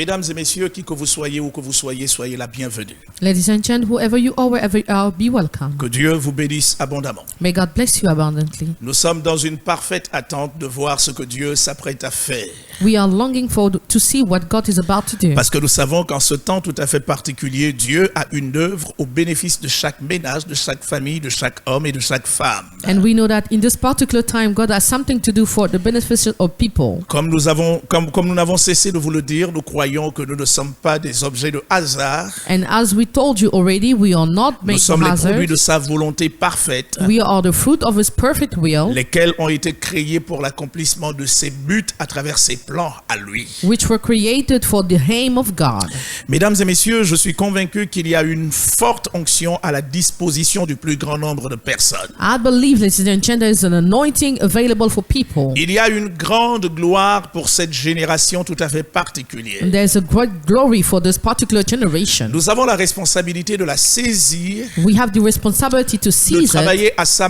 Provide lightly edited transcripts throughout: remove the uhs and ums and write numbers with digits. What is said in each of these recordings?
Mesdames et messieurs, qui que vous soyez, où que vous soyez, soyez la bienvenue. Ladies and gentlemen, whoever you are, wherever you are, be welcome. Que Dieu vous bénisse abondamment. May God bless you abundantly. Nous sommes dans une parfaite attente de voir ce que Dieu s'apprête à faire. We are longing to see what God is about to do. Parce que nous savons qu'en ce temps tout à fait particulier, Dieu a une œuvre au bénéfice de chaque ménage, de chaque famille, de chaque homme et de chaque femme. And we know that in this particular time, God has something to do for the benefit of people. Comme nous n'avons cessé de vous le dire, nous croyons que nous ne sommes pas des objets de hasard. And as we told you already, we are not Nous made sommes for les produits hazard. de sa volonté parfaite, We are the fruit of His perfect will, lesquels ont été créés pour l'accomplissement de ses buts à travers ses plans à lui. which were created for the aim of God. Mesdames et messieurs, je suis convaincu qu'il y a une forte onction à la disposition du plus grand nombre de personnes. I believe, ladies and gentlemen, there is an anointing available for people. Il y a une grande gloire pour cette génération tout à fait particulière. And there's a great glory for this particular generation. Nous avons la responsabilité de la saisir, We have the responsibility to de seize it, travailler à sa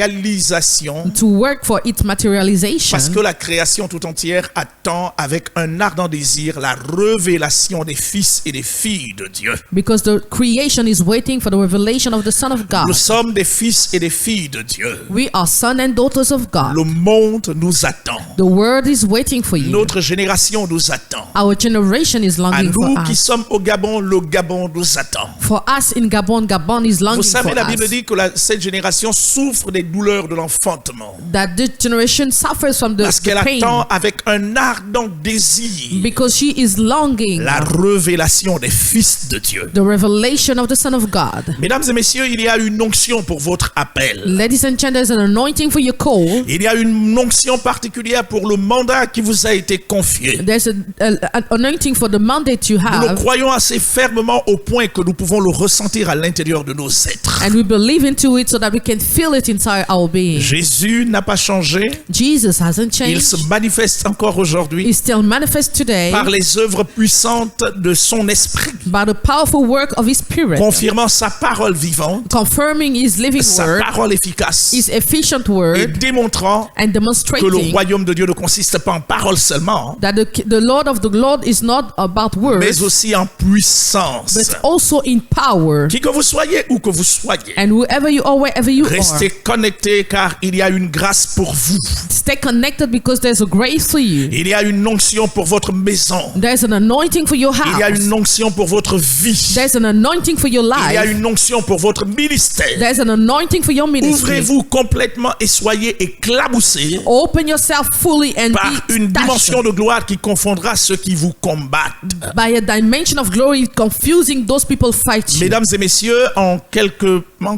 matérialisation, to work for its materialization, parce que la création tout entière attend avec un ardent désir la révélation des fils et des filles de Dieu. because the creation is waiting for the revelation of the Son of God. Nous sommes des fils et des filles de Dieu. We are sons and daughters of God. Le monde nous attend. The world is waiting for you. Notre génération nous attend. Our generation is À longing nous for qui us. sommes au Gabon, le Gabon nous attend. For us in Gabon, Gabon is Vous longing savez, for la Bible us. dit que cette génération souffre des douleurs de l'enfantement. That this generation suffers from Parce the qu'elle attend pain avec un ardent désir because she is longing la révélation des fils de Dieu. the revelation of the Son of God. Mesdames et messieurs, il y a une onction pour votre appel. Ladies and gentlemen, there's an anointing for your call. Il y a une onction particulière pour le mandat qui vous a été confié. There's an anointing for the mandate you Nous le have. croyons assez fermement au point que nous pouvons le ressentir à l'intérieur de nos êtres. And we believe into it so that we can feel it inside our being. Jésus n'a pas changé. Jesus hasn't Il se changed. manifeste encore aujourd'hui He still manifests today par les œuvres puissantes de son esprit, by the powerful work of His Spirit, confirmant sa parole vivante, confirming His living sa word, parole efficace, His efficient et word, démontrant and que le demonstrating royaume de Dieu ne consiste pas en parole seulement, that the Lord of the Lord is not about mais words, aussi en puissance. but also in power. Qui que vous soyez, où que vous soyez, And whoever you are, wherever you restez are, connectés car il y a une grâce pour vous. stay connected because there's a grace for you. Il y a une onction pour votre maison. There's an anointing for your Il y a house. une onction pour votre vie. There's an anointing for your Il y a life. une onction pour votre ministère. There's an anointing for your ministry. Ouvrez-vous complètement et soyez éclaboussés Open yourself fully and par be une dimension dashed de gloire qui confondra ceux qui vous combattent. by a dimension of glory confusing those people fight you. Mesdames et messieurs, en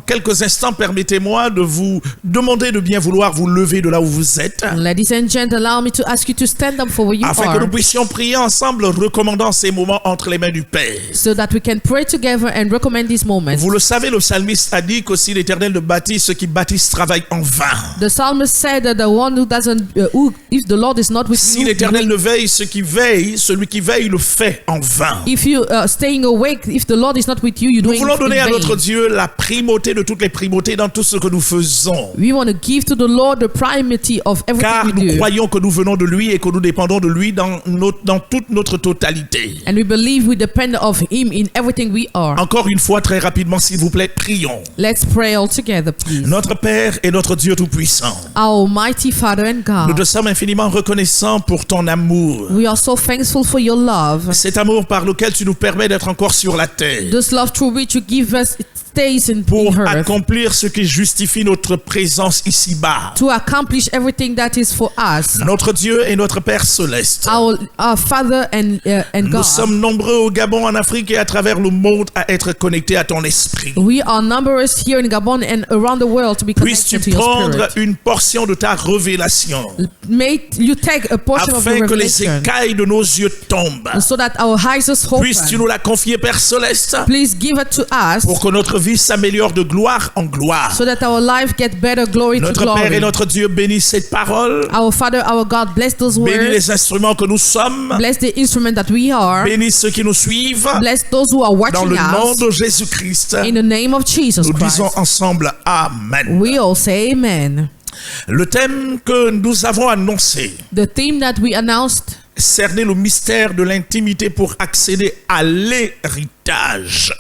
quelques instants, permettez-moi de vous demander de bien vouloir vous lever de là où vous êtes, Ladies and gentlemen, allow me to ask you to stand up for where you afin que nous are puissions prier ensemble, recommandant ces moments entre les mains du Père. so that we can pray together and recommend this moment. Vous le savez, le psalmiste a dit que si l'Éternel ne bâtit, ceux qui bâtissent travaillent en vain. The psalmist said that the one who doesn't, if the Lord is not with Si you, l'Éternel ne veille, celui qui veille le fait en vain. if you staying awake, if the Lord is not with you, you Nous doing voulons donner à in notre vain. Dieu la primauté de toutes les primautés dans tout ce que nous faisons. We want to give to the Lord the primacy of Car everything we nous do. croyons que nous venons de lui et que nous dépendons de lui dans toute notre totalité. And we believe we depend of Him in everything we are. Encore une fois, très rapidement, s'il vous plaît, prions. Let's pray all together, please. Notre Père et notre Dieu Tout-Puissant, Our Almighty Father and nous God, te sommes infiniment reconnaissants pour ton amour. we are so thankful for your love. Cet amour par lequel tu nous permets d'être encore sur la terre. This love through which you give us stays in Pour earth accomplir ce qui justifie notre présence ici-bas. to accomplish everything that is for us. Notre Dieu et notre Père céleste. Our Father and Nous God. sommes nombreux au Gabon, en Afrique et à travers le monde à être connectés à ton esprit. We are numerous here in Gabon and around the world to be Puisses-tu connected to your prendre spirit. une portion de ta révélation May you take a portion of afin your que les revelation écailles de nos yeux tombent. so that our eyes are Puisses-tu open. nous la confier, Père céleste, Please give it to us pour que notre vie s'améliore de gloire en gloire. so that our life get better glory to Notre Père glory. et notre Dieu bénissent cette parole. Our Father, our God, bless those Bénis words. les instruments que nous sommes. Bless the instrument that we are. Bénis ceux qui nous suivent. Bless those who are Dans watching le nom us. de Jésus-Christ, In the name of Jesus nous Christ. disons ensemble Amen. We all say amen. Le thème que nous avons annoncé The theme that we announced cerner le mystère de l'intimité pour accéder à l'héritage.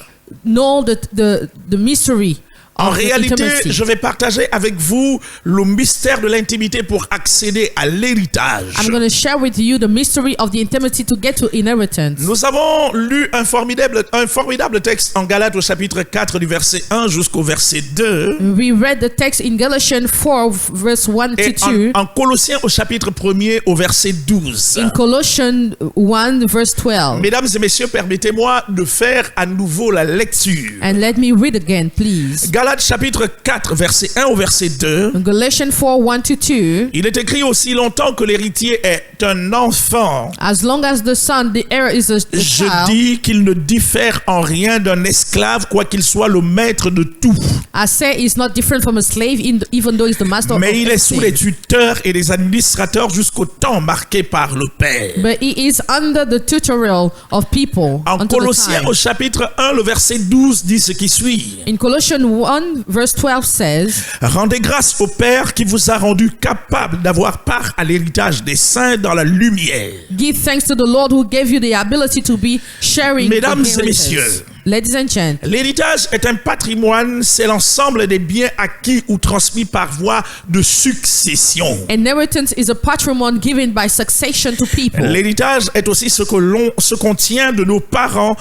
Know the mystery En of the réalité, intimacy. je vais partager avec vous le mystère de l'intimité pour accéder à l'héritage. I'm going to share with you the mystery of the intimacy to get to inheritance. Nous avons lu un formidable texte en Galates au chapitre 4 du verset 1 jusqu'au verset 2 We read the text in Galatians 4 verse 1 et to 2. en Colossiens au chapitre 1er au verset 12. In Colossians 1 verse 12. Mesdames et messieurs, permettez-moi de faire à nouveau la lecture. And let me read again, please. Galates chapitre 4 verset 1 au verset 2. In Galatians 4 1 to 2. Il est écrit aussi longtemps que l'héritier est un enfant. As long as the son, the heir is a Je child. dis qu'il ne diffère en rien d'un esclave, quoiqu'il soit le maître de tout. I say he's not different from a slave, even though he's the master Mais of il est sous les everything. tuteurs et les administrateurs jusqu'au temps marqué par le Père. But he is under the tutorial of people. En until the Colossiens time. au chapitre 1, le verset 12 dit ce qui suit. In Colossians 1 verse 12 says, Rendez grâce au Père qui vous a rendu capable d'avoir part à l'héritage des saints dans la lumière. give thanks to the Lord who gave you the ability to be sharing the Mesdames et inheritance. messieurs, Ladies and gentlemen, l'héritage est un patrimoine, c'est l'ensemble des biens acquis ou transmis par voie de succession. inheritance is a patrimony given by succession to people. L'héritage est aussi ce qu'on tient de nos parents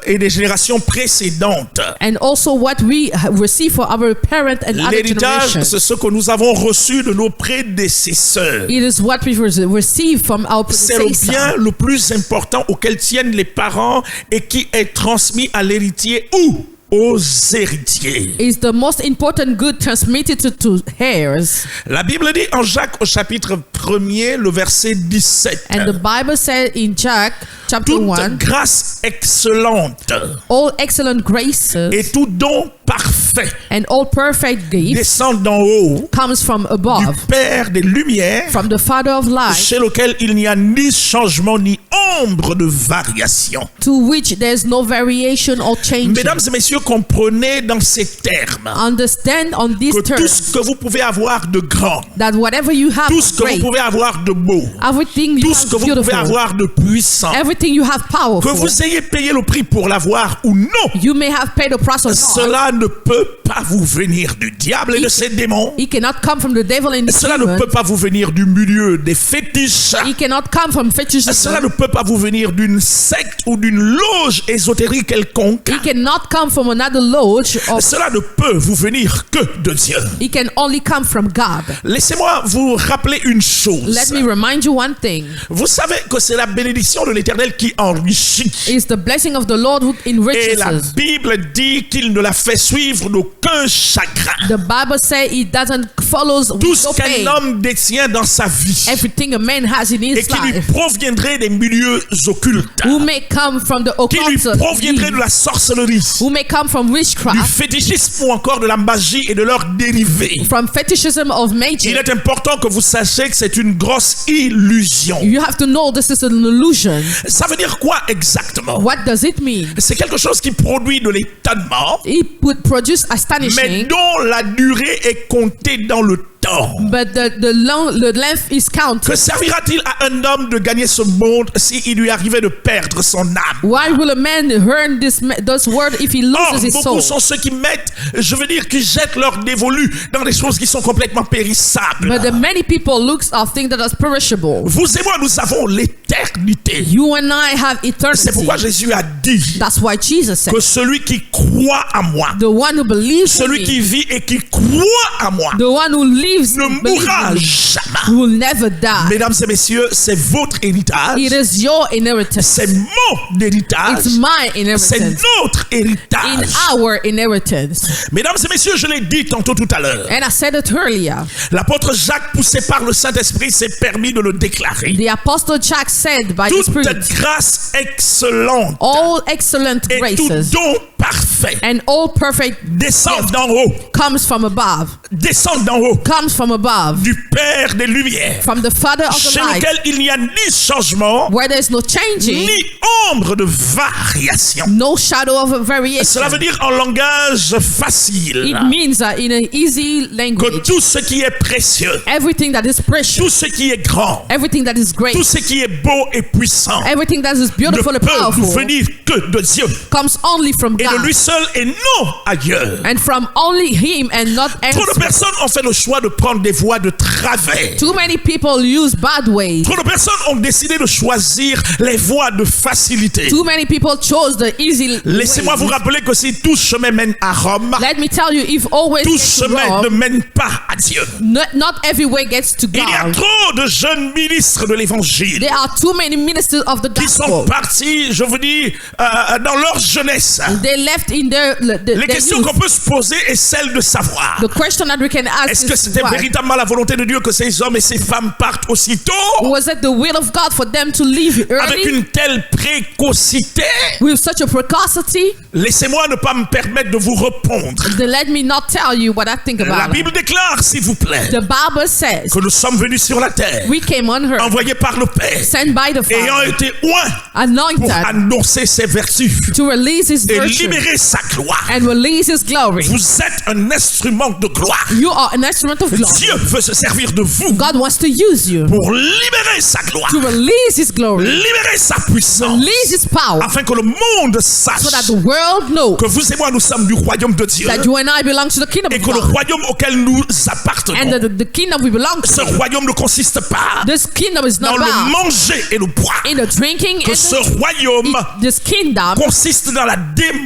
et des générations précédentes. And also what we receive for our parent and other L'héritage, generations. c'est ce que nous avons reçu de nos prédécesseurs. It is what we receive from our C'est le predecessors. bien le plus important auquel tiennent les parents et qui est transmis à l'héritier ou aux héritiers. Is the most important good transmitted to heirs. La Bible dit en Jacques au chapitre 1er, le verset 17. And the Bible said in Jack chapter Toute 1, grâce excellente all excellent graces et tout don parfait and all perfect gifts descendent d'en haut comes from du above, Père des Lumières, from the Father of light, chez lequel il n'y a ni changement ni ombre de variation. to which there is no variation or change. Mesdames et messieurs, comprenez dans ces termes Understand on these que tout terms ce que vous pouvez avoir de grand, that whatever you have tout ce que great, vous pouvez avoir de beau, everything you tout ce que have vous pouvez beautiful, avoir de puissant, everything you have que powerful, vous ayez payé le prix pour l'avoir ou non, you may have paid the price or not. cela ne peut pas vous venir du diable et de ses démons. It cannot come from the devil and the Cela ne demon. peut pas vous venir du milieu des fétiches. It cannot come from fetishism. Cela ne peut pas vous venir d'une secte ou d'une loge ésotérique quelconque. It cannot come from another lodge. Or Cela ne peut vous venir que de Dieu. it can only come from God. Laissez-moi vous rappeler une chose. Let me remind you one thing. Vous savez que c'est la bénédiction de l'Éternel qui enrichit. It's the blessing of the Lord who Et enriches la us. Bible dit qu'il ne la fait suivre d'aucun chagrin. The Bible says it doesn't follow Tout with ce no pain. qu'un homme détient dans sa vie Everything a man has in et his qui lui life, proviendrait des milieux occultes, who may come from the qui lui occult, proviendrait de la sorcellerie, who may come from du witchcraft, fétichisme ou encore de la magie et de leurs dérivés. from fetishism of Il magic. est important que vous sachiez que c'est une grosse illusion. You have to know this is an illusion. Ça veut dire quoi exactement? What does it mean? C'est quelque chose qui produit de l'étonnement, It would produce mais astonishing, dont la durée est comptée dans le temps. but the length is counted. Que servira-t-il à un homme de gagner ce monde s'il lui arrivait de perdre son âme? Why will a man earn this word if he Or, loses his beaucoup soul? sont ceux qui mettent, je veux dire, qui jettent leur dévolu dans des choses qui sont complètement périssables. But the many people look at things that are perishable. Vous et moi, nous avons l'éternité. You and I have C'est eternity. pourquoi Jésus a dit That's why Jesus said, que celui qui croit à moi, the one who believes in celui me, qui vit et qui croit à moi, the one who lives ne believes mourra in me, jamais. will never die. Mesdames et messieurs, c'est votre héritage. It is your inheritance. C'est mon héritage. It's my C'est inheritance. notre In héritage. our inheritance. Mesdames et messieurs, je l'ai dit tantôt tout à l'heure. And I said it earlier. L'apôtre Jacques, poussé par le Saint-Esprit, s'est permis de le déclarer. The apostle Jack said by the Toute Spirit, grâce excellente all excellent et tout graces don parfait and all perfect descendent d'en haut. comes from above, Descendent d'en haut. comes comes from above, du Père des Lumières, from the Father of the chez light, lequel il n'y a ni changement, where there's no changing, ni ombre de variation. no shadow of a variation. Cela veut dire en langage facile It means that in an easy que language, tout ce qui est précieux, everything that is tout precious, ce qui est grand, everything that is great, tout ce qui est beau et puissant everything that is ne beautiful and peut powerful venir que de Dieu comes only from et de God lui seul et non ailleurs. and from only Him and not Trop de elsewhere. personnes ont fait le choix de prendre des voies de travers. Too many people use bad ways. Trop de personnes ont décidé de choisir les voies de facilité. Too many people chose the easy Laissez-moi vous ways. rappeler que si tout chemin mène à Rome, Let me tell you, if always tout gets to chemin ne Rome, mène pas à Dieu. not every way gets to Il y a God. trop de jeunes ministres de l'évangile There are too many ministers of the qui sont gospel. partis, je vous dis, dans leur jeunesse. They left in their Les questions youth. qu'on peut se poser est celle de savoir: The question that we can ask est-ce que is c'était why? véritablement la volonté de Dieu que ces hommes et ces femmes partent aussitôt, Was it the will of God for them to leave avec early une telle précocité? with such a precocity? Laissez-moi ne pas me permettre de vous répondre. Then let me not tell you what I think La about it. Bible déclare, s'il vous plaît, The Bible says que nous sommes venus sur la terre, we came on earth, envoyés par le Père, sent by the ayant Father, été oints pour anointed annoncer ses vertus to release His et virtue libérer sa gloire. and release His glory. Vous êtes un instrument de gloire. You are an instrument of glory. Dieu veut se servir de vous God wants to use you pour libérer sa gloire, to release His glory, libérer sa puissance, release His power, afin que le monde so that sache the world knows que vous et moi, nous sommes du royaume de Dieu, that you and I belong to the kingdom et of que le God. royaume auquel nous And appartenons, the kingdom we belong ce to, royaume ne consiste pas this kingdom is dans not le about manger et le boire. in the drinking Que and ce royaume this kingdom consiste dans la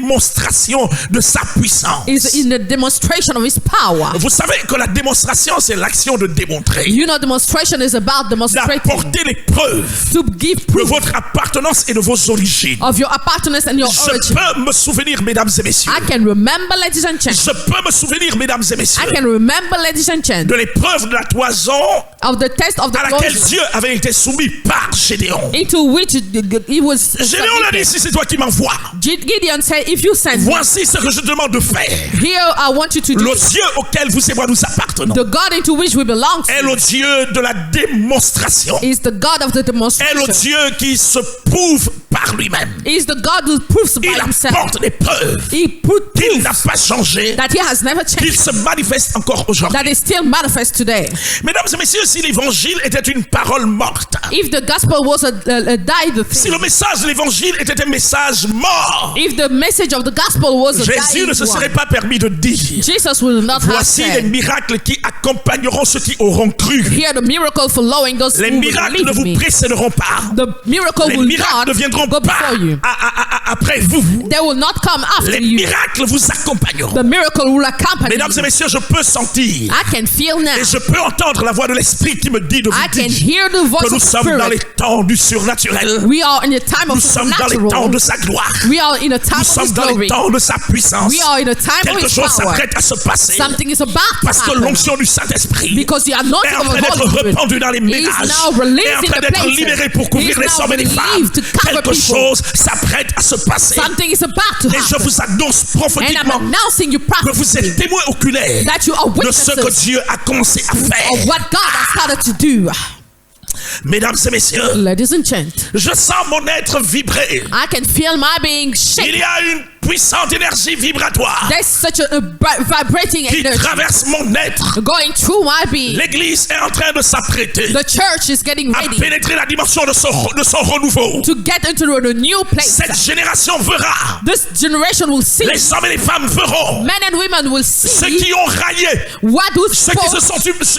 démonstration de sa puissance. is in the demonstration of His power. Vous savez que la démonstration, c'est l'action de démontrer, You know, demonstration is about demonstrating, d'apporter les preuves to give de proof votre appartenance et de vos origines. of your appartenance and your Je origin. peux me souvenir, mesdames et messieurs, I can remember, ladies and gentlemen. je peux me souvenir, mesdames et I messieurs, can remember, ladies and gentlemen, de l'épreuve de la toison of the test of the à laquelle Moses, Dieu avait été soumis par Gédéon. into which he was Gédéon l'a dit: submitted. si c'est toi qui m'envoies, Gideon said, if you send me, voici ce que je demande de faire. here I want you to do. Le Dieu auquel vous et moi nous appartenons The God into which we belong est to le Dieu de la démonstration, is the God of the est le demonstration. Dieu qui se prouve par lui-même. Is the God who proves by Il himself. apporte des preuves He put qu'il proof n'a pas changé, that He has never qu'il changed, se manifeste encore aujourd'hui. that is still manifest today. Mesdames et messieurs, si l'évangile était une parole morte, If the gospel was a died si thing, le message de l'évangile était un message mort, if the message of the gospel was a Jésus dying ne se serait one, pas permis de dire: Jesus will not have voici les said, miracles qui accompagneront ceux qui auront cru. here the miracle following those Les who will miracles ne believe vous me. précéderont pas. The miracle Les will miracles not ne viendront go pas before you. après vous. They will not come after Les you. miracles vous accompagneront. The miracle will accompany Mesdames et you. messieurs, je peux sentir I can feel now. et je peux entendre la voix de l'Esprit qui me dit de I vous can dire hear the voice que nous of the sommes dans les Spirit. temps du surnaturel. We are in a time Nous of sommes dans les temps supernatural. de sa gloire. We are in a time Nous of sommes His dans les glory. temps de sa puissance. We are in a time of Quelque His chose power. s'apprête à se passer Something is about to parce que happen. l'onction du Saint-Esprit Because the est anointing en of train the d'être Holy Spirit répandue dans les is ménages, now est released en in train the d'être places. libérée pour He couvrir is les now hommes et les femmes. relieved to cover Quelque people. chose s'apprête à se passer. Something is about to Et je happen. vous annonce And I'm prophétiquement announcing you que vous prophecy êtes témoins oculaires that you are de ce que witnesses Dieu a commencé à of faire. what God has started to do. Mesdames et messieurs, Ladies and gentlemen, je sens mon être vibrer. I can feel my being Il shaken. y a une puissante énergie vibratoire There's such a vibrating qui energy traverse mon être. going through my being. L'église est en train de s'apprêter The church is getting à ready pénétrer la dimension de son renouveau. to get into the new place. Cette génération verra, This generation will see, les hommes et les femmes verront, men and women will ceux see qui ont raillé, what was ceux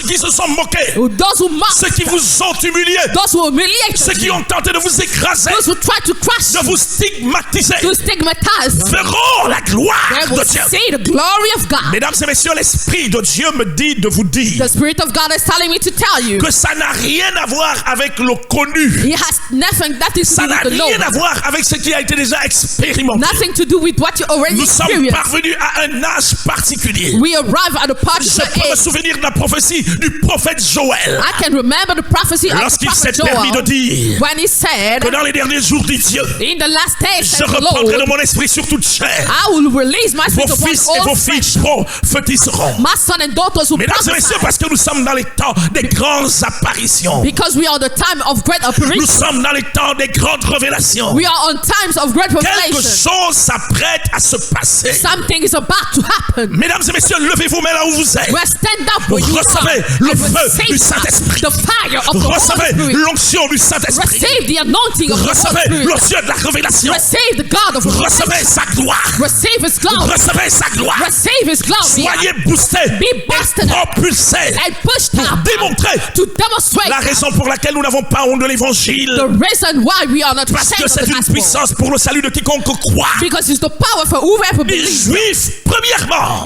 qui se sont moqués, those who mock, ceux qui vous ont humilié, those who humiliate ceux qui ont tenté de vous écraser, those who try to crush de you, vous stigmatiser, to stigmatize. verront la gloire They will de Dieu. see the glory of God. Mesdames et messieurs, l'Esprit de Dieu me dit de vous dire The Spirit of God is telling me to tell you que ça n'a rien à voir avec le connu. He has nothing to Ça do n'a with the rien à known. voir avec ce qui a été déjà expérimenté. Nothing to do with what you already Nous sommes experienced. parvenus à un âge particulier. We arrive at a Je particular peux me age. souvenir de la prophétie du prophète Joël I can remember the prophecy of the lorsqu'il s'est prophet permis de Joel dire when he said, que dans les derniers jours, dit Dieu, in the last days, je said the reprendrai de Lord, mon esprit sur toute chair. I will release my spirit Vos upon fils et all vos flesh. filles prophétiseront. My son and daughters will Mesdames et messieurs, prophesy. parce que nous sommes dans les temps des grandes apparitions. Because we are on the time of great Nous operation. sommes dans les temps des grandes révélations. We are on times of great Quelque revelation. chose s'apprête à se passer. Something is about to happen. Mesdames et messieurs, levez-vous mais là où vous êtes. Well, stand up where you Recevez are le and feu du receive Saint-Esprit. the fire of the Holy Recevez Spirit. l'onction du Saint-Esprit. Receive the anointing of the Holy Recevez Spirit. l'onction de la révélation. Receive the God of Recevez revelation. sa gloire. Receive His glory. Recevez sa gloire. Receive His glory. Soyez boostés Be busted et up propulsés and pushed pour out démontrer to demonstrate la raison pour laquelle nous n'avons pas honte de l'évangile. the reason why we are not Parce que ashamed of c'est the une gospel. puissance pour le salut de quiconque croit. Because it's the power for whoever Des believes. juifs, premièrement,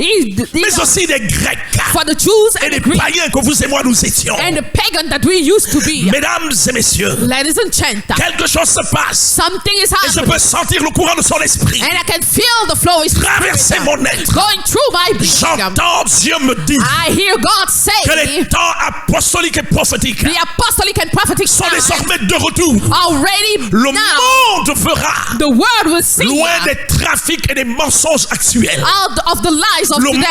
mais aussi des grecs For the Jews et and des the Greeks païens que vous et moi nous étions. and the pagan that we used to be. Mesdames et messieurs, Ladies and gentlemen, quelque chose se passe something is et je happening. peux sentir le courant de son esprit And I can feel the flow is traverser mon être. going through my being. J'entends Dieu me dire I hear God que say les temps apostoliques et prophétiques the apostolic and prophetic sont times désormais de retour. already Le now. monde verra, The world will see loin des trafics et des mensonges actuels, out of the lies of le today.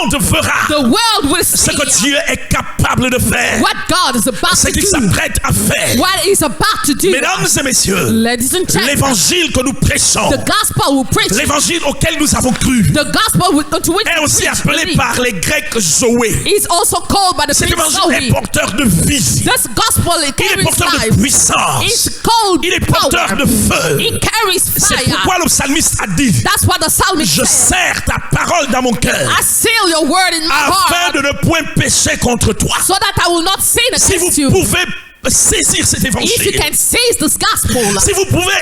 monde verra The world will ce see que Dieu est capable de faire, what God is about ce to qu'il do. s'apprête à faire. What is about to do. Mesdames et messieurs, Ladies and gentlemen, l'évangile que nous prêchons, the gospel we preach, l'évangile auquel nous avons cru, the gospel to which est we aussi preach, appelé believe, par les Grecs Zoé. is also called by the Cet Greek évangile est Zoe. porteur de vie. This gospel it Il est carries porteur de life. puissance. It's called Il est porteur power. de feu. It carries C'est fire. pourquoi le psalmiste a dit: That's what the psalmist je said. serre ta parole dans mon cœur I seal your word in my afin heart de ne point pécher contre toi. so that I will not sin Si against vous you. pouvez saisir cet If you évangile, can seize this gospel, si vous pouvez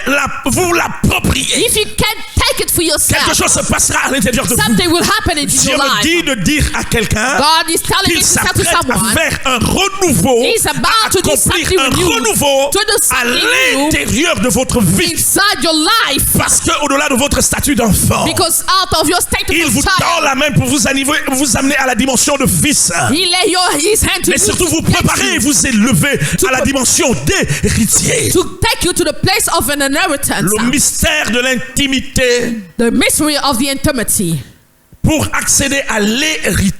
vous l'approprier, if you can take it for quelque yourself, chose se passera à l'intérieur de vous. something will happen in Dieu your me life. dit de dire à quelqu'un God is telling me qu'il to say to s'apprête à someone, faire un renouveau, He's about à to do accomplir something un with you, renouveau to do à something new l'intérieur de votre vie. inside your life, Parce que au-delà de votre statut d'enfant, because out of your state il of vous tend child, la main pour vous amener à la dimension de fils. He lay his hand to Mais you surtout vous to take préparez et you, vous élever à la dimension d'héritier. to take you to the place of an inheritance, Le mystère de l'intimité the mystery of the intimacy, pour accéder à l'héritage.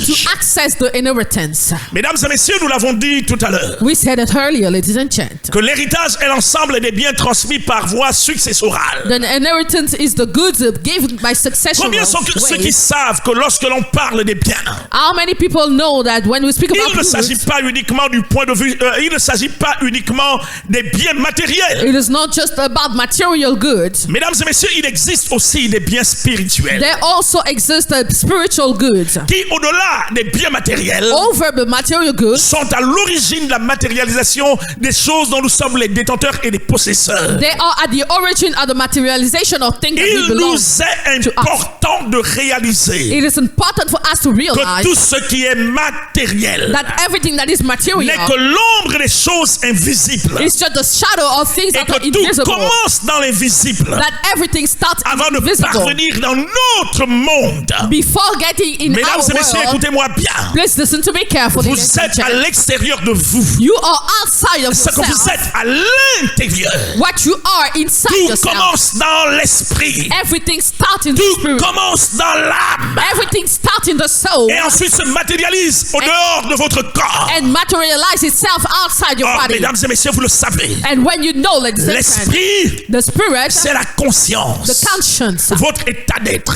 to access the inheritance. Mesdames et messieurs, nous l'avons dit tout à l'heure, We said it earlier, ladies and gentlemen. que l'héritage est l'ensemble des biens transmis par voie successorale. The inheritance is the goods given by succession. Combien sont ceux qui savent que lorsque l'on parle des biens, How many people know that when we speak about il ne s'agit goods, pas uniquement du point de vue, il ne s'agit pas uniquement des biens matériels. it is not just about material goods. Mesdames et messieurs, il existe aussi des biens spirituels There also exist spiritual goods. qui, au-delà des biens matériels, Over the material goods, sont à l'origine de la matérialisation des choses dont nous sommes les détenteurs et les possesseurs. they are at the origin of the materialization of things that we Il belong. nous est important de réaliser It is important for us to que realize tout ce qui est matériel that everything that is n'est material que l'ombre des choses invisibles is just the shadow of things et that are que tout invisible. commence dans l'invisible That everything starts avant de invisible parvenir dans notre monde. before getting in Mesdames our et messieurs, world. écoutez-moi bien. Please listen to me carefully. Vous ladies and êtes à gentlemen. l'extérieur de vous. You are outside of Ce que vous yourself. êtes à l'intérieur. What you are inside Tout yourself. commence dans l'esprit. Everything starts in the Tout spirit. commence dans l'âme. Everything starts in the soul Et ensuite se matérialise au dehors de votre corps. and materialize itself outside your Or, body. mesdames et messieurs, vous le savez. And when you know, ladies and gentlemen, L'esprit, the spirit, c'est la conscience. the conscience, Votre état d'être.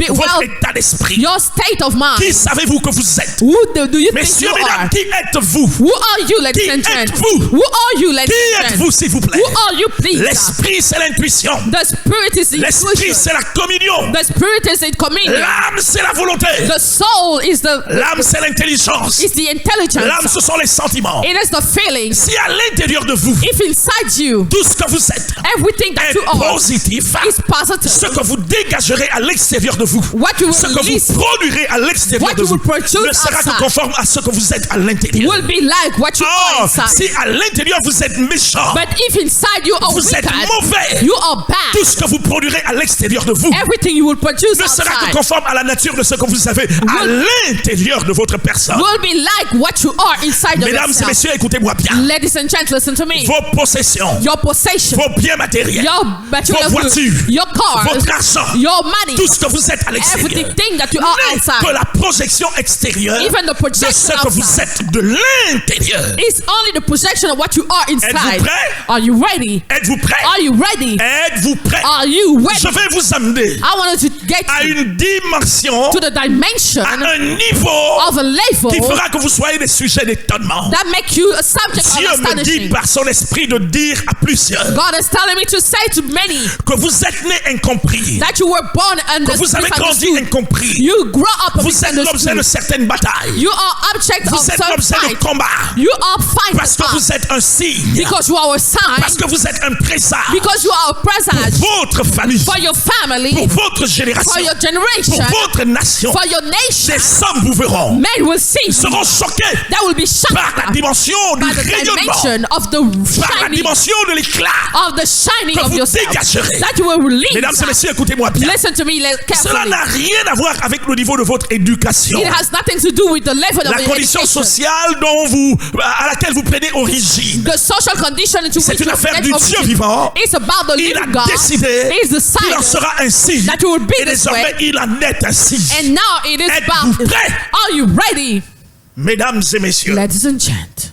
Votre état d'esprit. your state of mind. Qui savez-vous que vous êtes? Who do you think Messieurs, you mesdames, are? qui êtes-vous? Who are you, ladies Qui and gentlemen? êtes-vous? Who are you, ladies Qui and êtes-vous, gentlemen? s'il vous plaît? Who are you, please? L'esprit, c'est l'intuition. The spirit is the L'esprit, intuition. c'est la communion. The spirit is in communion. L'âme, c'est la volonté. The soul is L'âme, c'est l'intelligence. the L'âme, intelligence. ce sont les sentiments. It is the feelings. Si à l'intérieur de vous, If inside you, tout ce que vous êtes everything that est you are positif, is positive, ce que vous dégagerez à l'extérieur de vous, what you ce will que release, vous produirez à l'extérieur what de you vous will produce ne sera que outside conforme à ce que vous êtes à l'intérieur. will be like what you are Or, inside. si à l'intérieur vous êtes méchant, But if inside you are vous êtes wicked, mauvais, you are bad. tout ce que vous produirez à l'extérieur de vous Everything you will produce ne sera que outside conforme à la nature de ce que vous avez à l'intérieur de votre personne. will be like what you are inside of Mesdames et yourself. messieurs, écoutez-moi bien. Ladies and gentlemen, listen to me. Vos possessions, Your possession, vos biens matériels, your material vos goods, voitures, your cars, votre argent, your money, tout ce que vous êtes à l'extérieur, everything that you are n'est outside, que la projection extérieure even the de projection ce que vous outside, êtes de l'intérieur. is only the projection of what you are inside. Êtes-vous prêts? Are you ready? Êtes-vous prêts? Are you ready? Êtes-vous prêts? Are you ready? Je vais vous amener I wanted to get à you une dimension, to the dimension à un niveau of a qui level fera que vous soyez des sujets d'étonnement. that make you a subject Dieu of me dit astonishing. par son esprit de dire à plusieurs God is telling me to say to many que vous êtes nés incompris, that you were born que vous avez grandi misunderstood. incompris. You grow up Vous êtes l'objet de misunderstood. certaines batailles. You are object of Vous êtes some l'objet de fight. combats. You are fighting Parce que vous êtes un signe. because you are a sign, Parce que vous êtes un présage because you are a presence pour votre famille, for your family, pour votre génération, for your pour generation, votre nation. for your nation. Les hommes vous verront, Men will see you. seront choqués That will be shocked par la dimension du by the rayonnement, dimension of the par la shining dimension de l'éclat que of vous yourself dégagerez. that you will release. Mesdames et messieurs, écoutez-moi bien. Listen to me Cela carefully. n'a rien à voir avec le niveau de votre éducation. It has nothing to do with the level of La your condition education. sociale à laquelle vous prenez origine. The social condition into C'est which une you affaire get du origin. Dieu vivant. It's about the Il a living God. décidé He's qu'il en decided sera ainsi. that you will be Et this désormais, way. il en est ainsi. And now it is Êtes-vous about. prêts? Are you ready? Mesdames et messieurs, Ladies and gentlemen.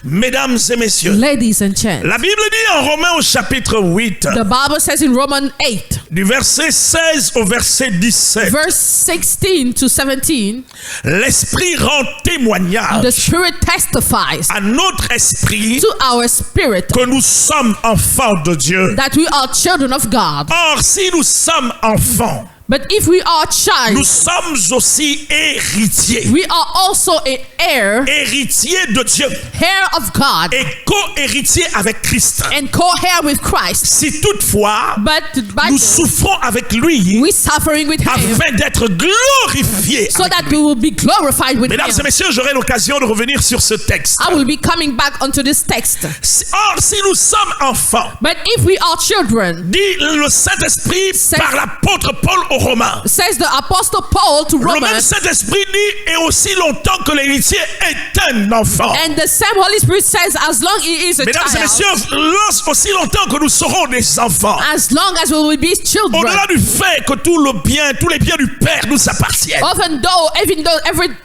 mesdames et messieurs, Ladies and gentlemen. la Bible dit en Romains au chapitre 8, The Bible says in Romans 8, du verset 16 au verset 17, verse 16 to 17, l'Esprit rend témoignage the Spirit testifies à notre esprit to our spirit que nous sommes enfants de Dieu. that we are children of God. Or, si nous sommes enfants, But if we are nous child, sommes aussi héritiers. we are also an heir, Héritiers de Dieu heir of God, et co-héritiers avec Christ. and co-heir with Christ. Si toutefois But by nous souffrons avec lui we suffering with Him afin d'être glorifiés. so that we will be glorified with Mesdames et Him. messieurs, j'aurai l'occasion de revenir sur ce texte. I will be coming back onto this text. Or, si nous sommes enfants, But if we are children, dit le Saint-Esprit par l'apôtre Paul aux Romains. says the Apostle Paul to Le même Romans, Saint-Esprit dit, et aussi longtemps que l'héritier est un enfant. and the same Holy Spirit says, as long he is a Mesdames et child, messieurs, aussi longtemps que nous serons des enfants, as long as we will be children, au-delà du fait que tous les biens du Père nous appartiennent, even though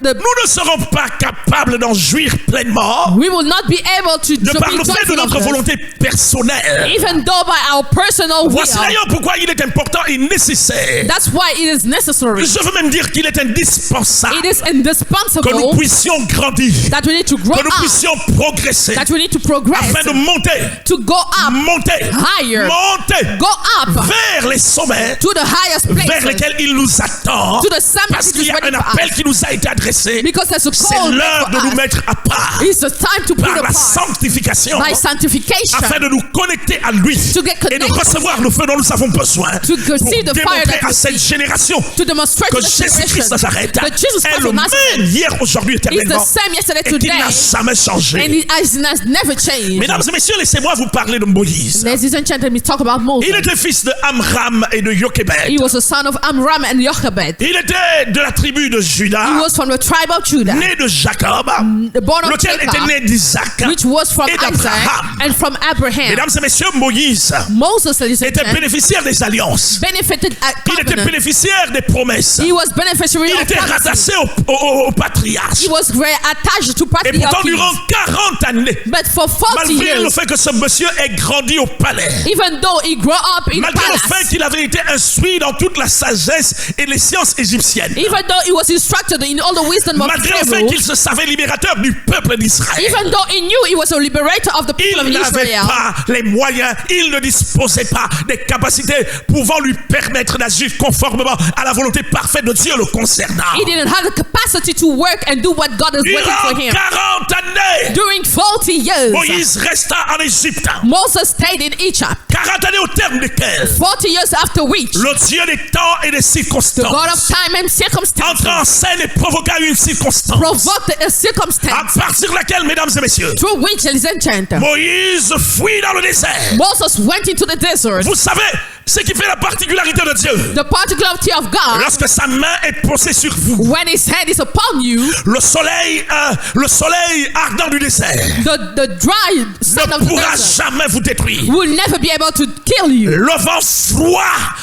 nous ne serons pas capables d'en jouir pleinement we will not be able to de par be le fait de joyful of notre this, volonté personnelle. even though by our personal will. Voici d'ailleurs pourquoi il est important et nécessaire. That's why it is necessary. Je veux même dire qu'il est indispensable It is que nous indispensable puissions grandir, that we need to grow que nous up, puissions progresser, that we need to progress, afin de monter, to go up, monter, higher, monter go up vers les sommets to the highest vers places, lesquels il nous attend, to the summit parce which qu'il is y a ready un for appel us. qui nous a été adressé. Because there's a C'est call l'heure de for nous us. mettre à part It's the time to put par la apart sanctification by sanctification, afin de nous connecter à lui to get et de connected, recevoir le feu dont nous avons besoin to pour see the fire démontrer that à we cette see, génération to demonstrate que to the Jésus-Christ generation Nazareth that Jesus est Christ le of Nazareth même hier, aujourd'hui, is the éternellement same yesterday, et qu'il today, n'a jamais and changé. it has never changed. Mesdames et messieurs, laissez-moi vous parler de Moïse. Ladies and gentlemen, we talk about Moses. Il était fils de Amram et de Jochebed. He was the son of Amram and Jochebed. Il était de la tribu de He Juda, was from the tribe of Judah, né de Jacob, born of lequel était Jacob, né d'Isaac which was from et Isaac d'Abraham. and from Abraham. Mesdames et messieurs, Moïse Moses, ladies and était gentlemen, bénéficiaire des alliances. benefited at Il était covenant. bénéficiaire des promesses. He was beneficiary Il of était promises. rattaché au patriarche. He was very attached to Et pourtant, patriarchy. durant 40 années, But for 40 malgré le years, fait que ce monsieur ait grandi au palais, even though he grew up in malgré le fait palace, qu'il avait été instruit dans toute la sagesse et les sciences égyptiennes, even though he was instructed in all the wisdom of malgré le fait Pharaoh, qu'il se savait libérateur du peuple d'Israël, even though he knew he was a liberator of the people il of n'avait Israel, pas les moyens, il ne disposait pas des capacités pouvant lui permettre d'agir conformément à la volonté parfaite de Dieu le concernant. He didn't have the capacity to work and do what God is waiting for Durant him. 40 années, During 40 years, Moïse resta en Égypte. Moses stayed in Egypt. 40 années au terme desquelles 40 years after which, le Dieu des temps et des the circonstances God of time and circumstances entra en scène et provoqua une circonstance provoked a à circumstance partir de laquelle, mesdames et messieurs, through which, ladies and gentlemen, Moïse fuit dans le désert. Moses went into the desert. Vous savez ce qui fait la particularité de Dieu. The particularity of God, Lorsque sa main est posée sur vous, when his hand is upon you, le soleil ardent du désert the dry sun ne of the pourra desert jamais vous détruire. will never be able to kill you. Le vent froid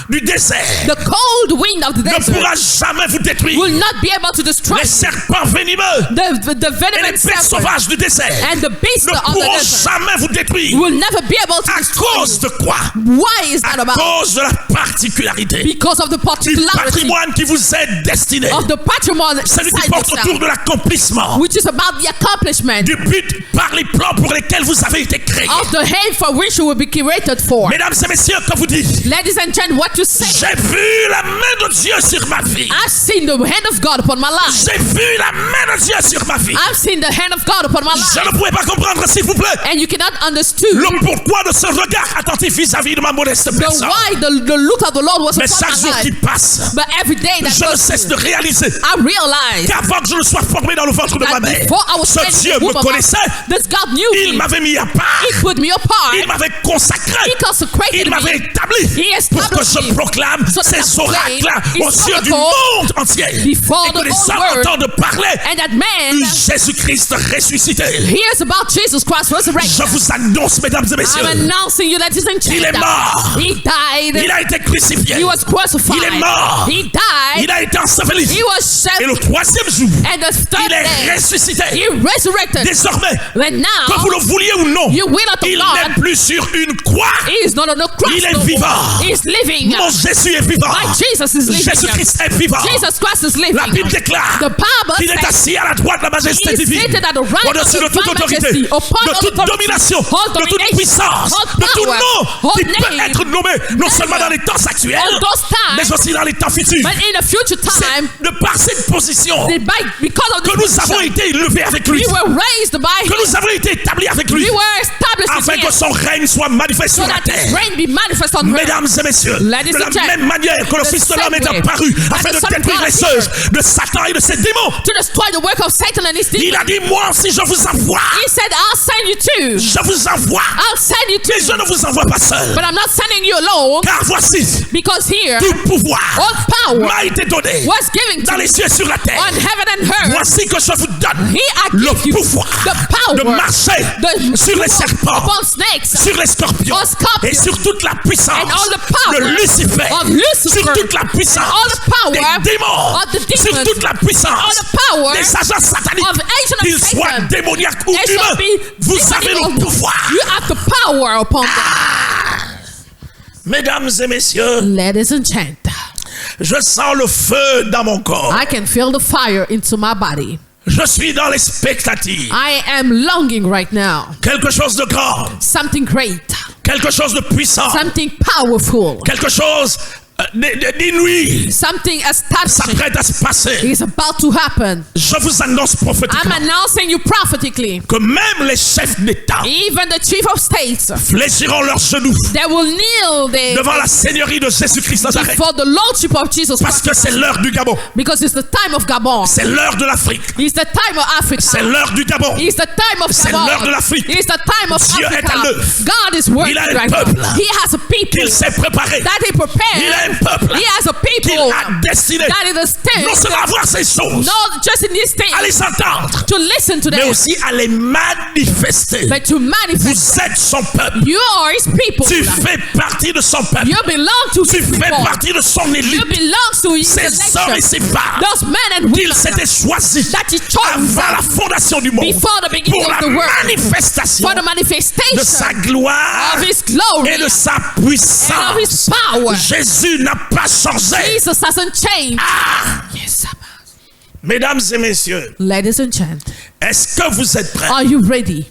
du désert The cold wind of the ne desert pourra jamais vous détruire. will not be able to destroy Les you. serpents venimeux The et les venomous bêtes serpent sauvages du désert and the beasts ne of the pourront desert jamais vous détruire. will never be able to À destroy cause you. de quoi? Why is that À about? cause de la particularité Because of the du particularity patrimoine qui vous est destiné. of the patrimony Celui qui inside porte autour yourself, de l'accomplissement which is about the accomplishment du but par les plans pour lesquels vous avez été créés. of the aim for which you will be created for. Mesdames et messieurs, que vous dites, Ladies and gentlemen, what you say? j'ai vu la main de Dieu sur ma vie. I've seen the hand of God upon my life. J'ai vu la main de Dieu sur ma vie. I've seen the hand of God upon my Je life. ne pouvais pas comprendre, s'il vous plaît, And you cannot understand le pourquoi de ce regard attentif vis-à-vis de ma modeste the personne. why the look of the Lord was Mais upon chaque my jour qui life. passe, But every day that je ne goes cesse through, de réaliser I realize qu'avant que je ne sois formé dans le ventre de ma that mère, before I was ce placed in Dieu the me womb of my- connaissait, this God knew il me. m'avait mis à part, He put me apart. il m'avait consacré, He consecrated il m'avait me établi He pour que established je me proclame so that I ces proclaim oracles aux his yeux du oracle monde entier before et que the les whole hommes world. entendent parler And that man de Jésus-Christ ressuscité. hears about Jesus Christ resurrected. Je vous annonce, mesdames et I'm messieurs, announcing you, ladies and il est gentlemen, mort. he died. Il a été crucifié. He was crucified. Il est mort. He died. Il a été enseveli. He was Et shed. le troisième jour, And the third il est day, ressuscité. he resurrected. Désormais, And que vous now, le vouliez ou non, you will not il God. n'est plus sur une croix. He is not on the cross. Il est no more. vivant. He is living. Mon Jésus est vivant. My Jesus is living. Jésus-Christ est vivant. Jesus Christ is living. La Bible déclare The Bible qu'il est says assis à la droite de la majesté he is divine, seated at the right au-dessus of de the toute divine autorité, majesty, upon de all toute authority, domination, all de toute domination, puissance, all de tout power, nom all qui peut name, être nommé non seulement dans les temps actuels, all those times, mais aussi dans les temps futurs. but in a future time, De par cette position because of que this nous avons position, été élevés avec lui, we were raised by que him. nous avons été établis avec lui, We were established afin in que him, son règne soit manifeste so sur la that his terre. reign be manifest on earth. Mesdames et messieurs, Ladies de la and gentlemen, même manière que le the Fils de l'homme est same way apparu that afin the de Son of détruire God les appeared œuvres de Satan et de ses démons, to destroy the work of Satan and his il demons. a dit, moi si je vous envoie, He said, I'll send you too. je vous envoie, I'll send you mais too. je ne vous envoie pas seul, But I'm not sending you alone, car voici, because here tout pouvoir all power m'a été donné was given to dans me les cieux et sur la terre. on heaven and earth. Voici que je vous donne He I le give you pouvoir the de power marcher the sur les serpents, upon snakes, sur les scorpions on scorpions, et sur toute la puissance and all the power de Lucifer, of Lucifer, sur toute la puissance and all the power des démons, of the demons, sur toute la puissance all the power des agents sataniques, of agents of qu'ils Satan. soient démoniaques ou They shall humains, be vous demonic avez or- le pouvoir. You have the power upon Mesdames et messieurs, them. Ladies and gentlemen, je sens le feu dans mon corps. I can feel the fire into my body. Je suis dans l'expectative. I am longing right now. Quelque chose de grand, Something great, quelque chose de puissant, something powerful, quelque chose d'inouï something astonishing s'apprête à se passer. is about to happen. Je vous annonce I'm prophétiquement announcing you prophetically. que même les chefs d'État Even the chief of states, fléchiront leurs genoux they will kneel there devant la seigneurie de Jésus-Christ Nazareth. before the lordship of Jesus Parce que Christ. c'est l'heure du Gabon, Because it's the time of Gabon. c'est l'heure de l'Afrique, It's the time of c'est Africa. l'heure du Gabon. It's the time of C'est Gabon. l'heure de l'Afrique. It's the time of Dieu est à Africa. l'œuvre. God is working Il a un right peuple now. He has a people Qu'il s'est préparé. that he Il a prepared. un peuple He has a qu'il people a destiné that is destined non seulement à voir ces choses, not just in this à state les entendre, to listen to mais them, aussi à les manifester. but to manifest. Vous êtes son peuple. You are his people. Tu fais partie de son peuple. You belong to Tu his fais people. partie de son You élite. belong to his Ces hommes et election. ces femmes Those men and qu'il women s'était choisis that he chose avant la fondation du monde before the beginning pour of la the world manifestation for the de manifestation sa gloire of his glory et de sa and of puissance. his power. Jésus n'a pas changé. Jesus hasn't changed. Ah! Yes. Mesdames et messieurs, Ladies and gentlemen, est-ce que vous êtes prêts? are you ready?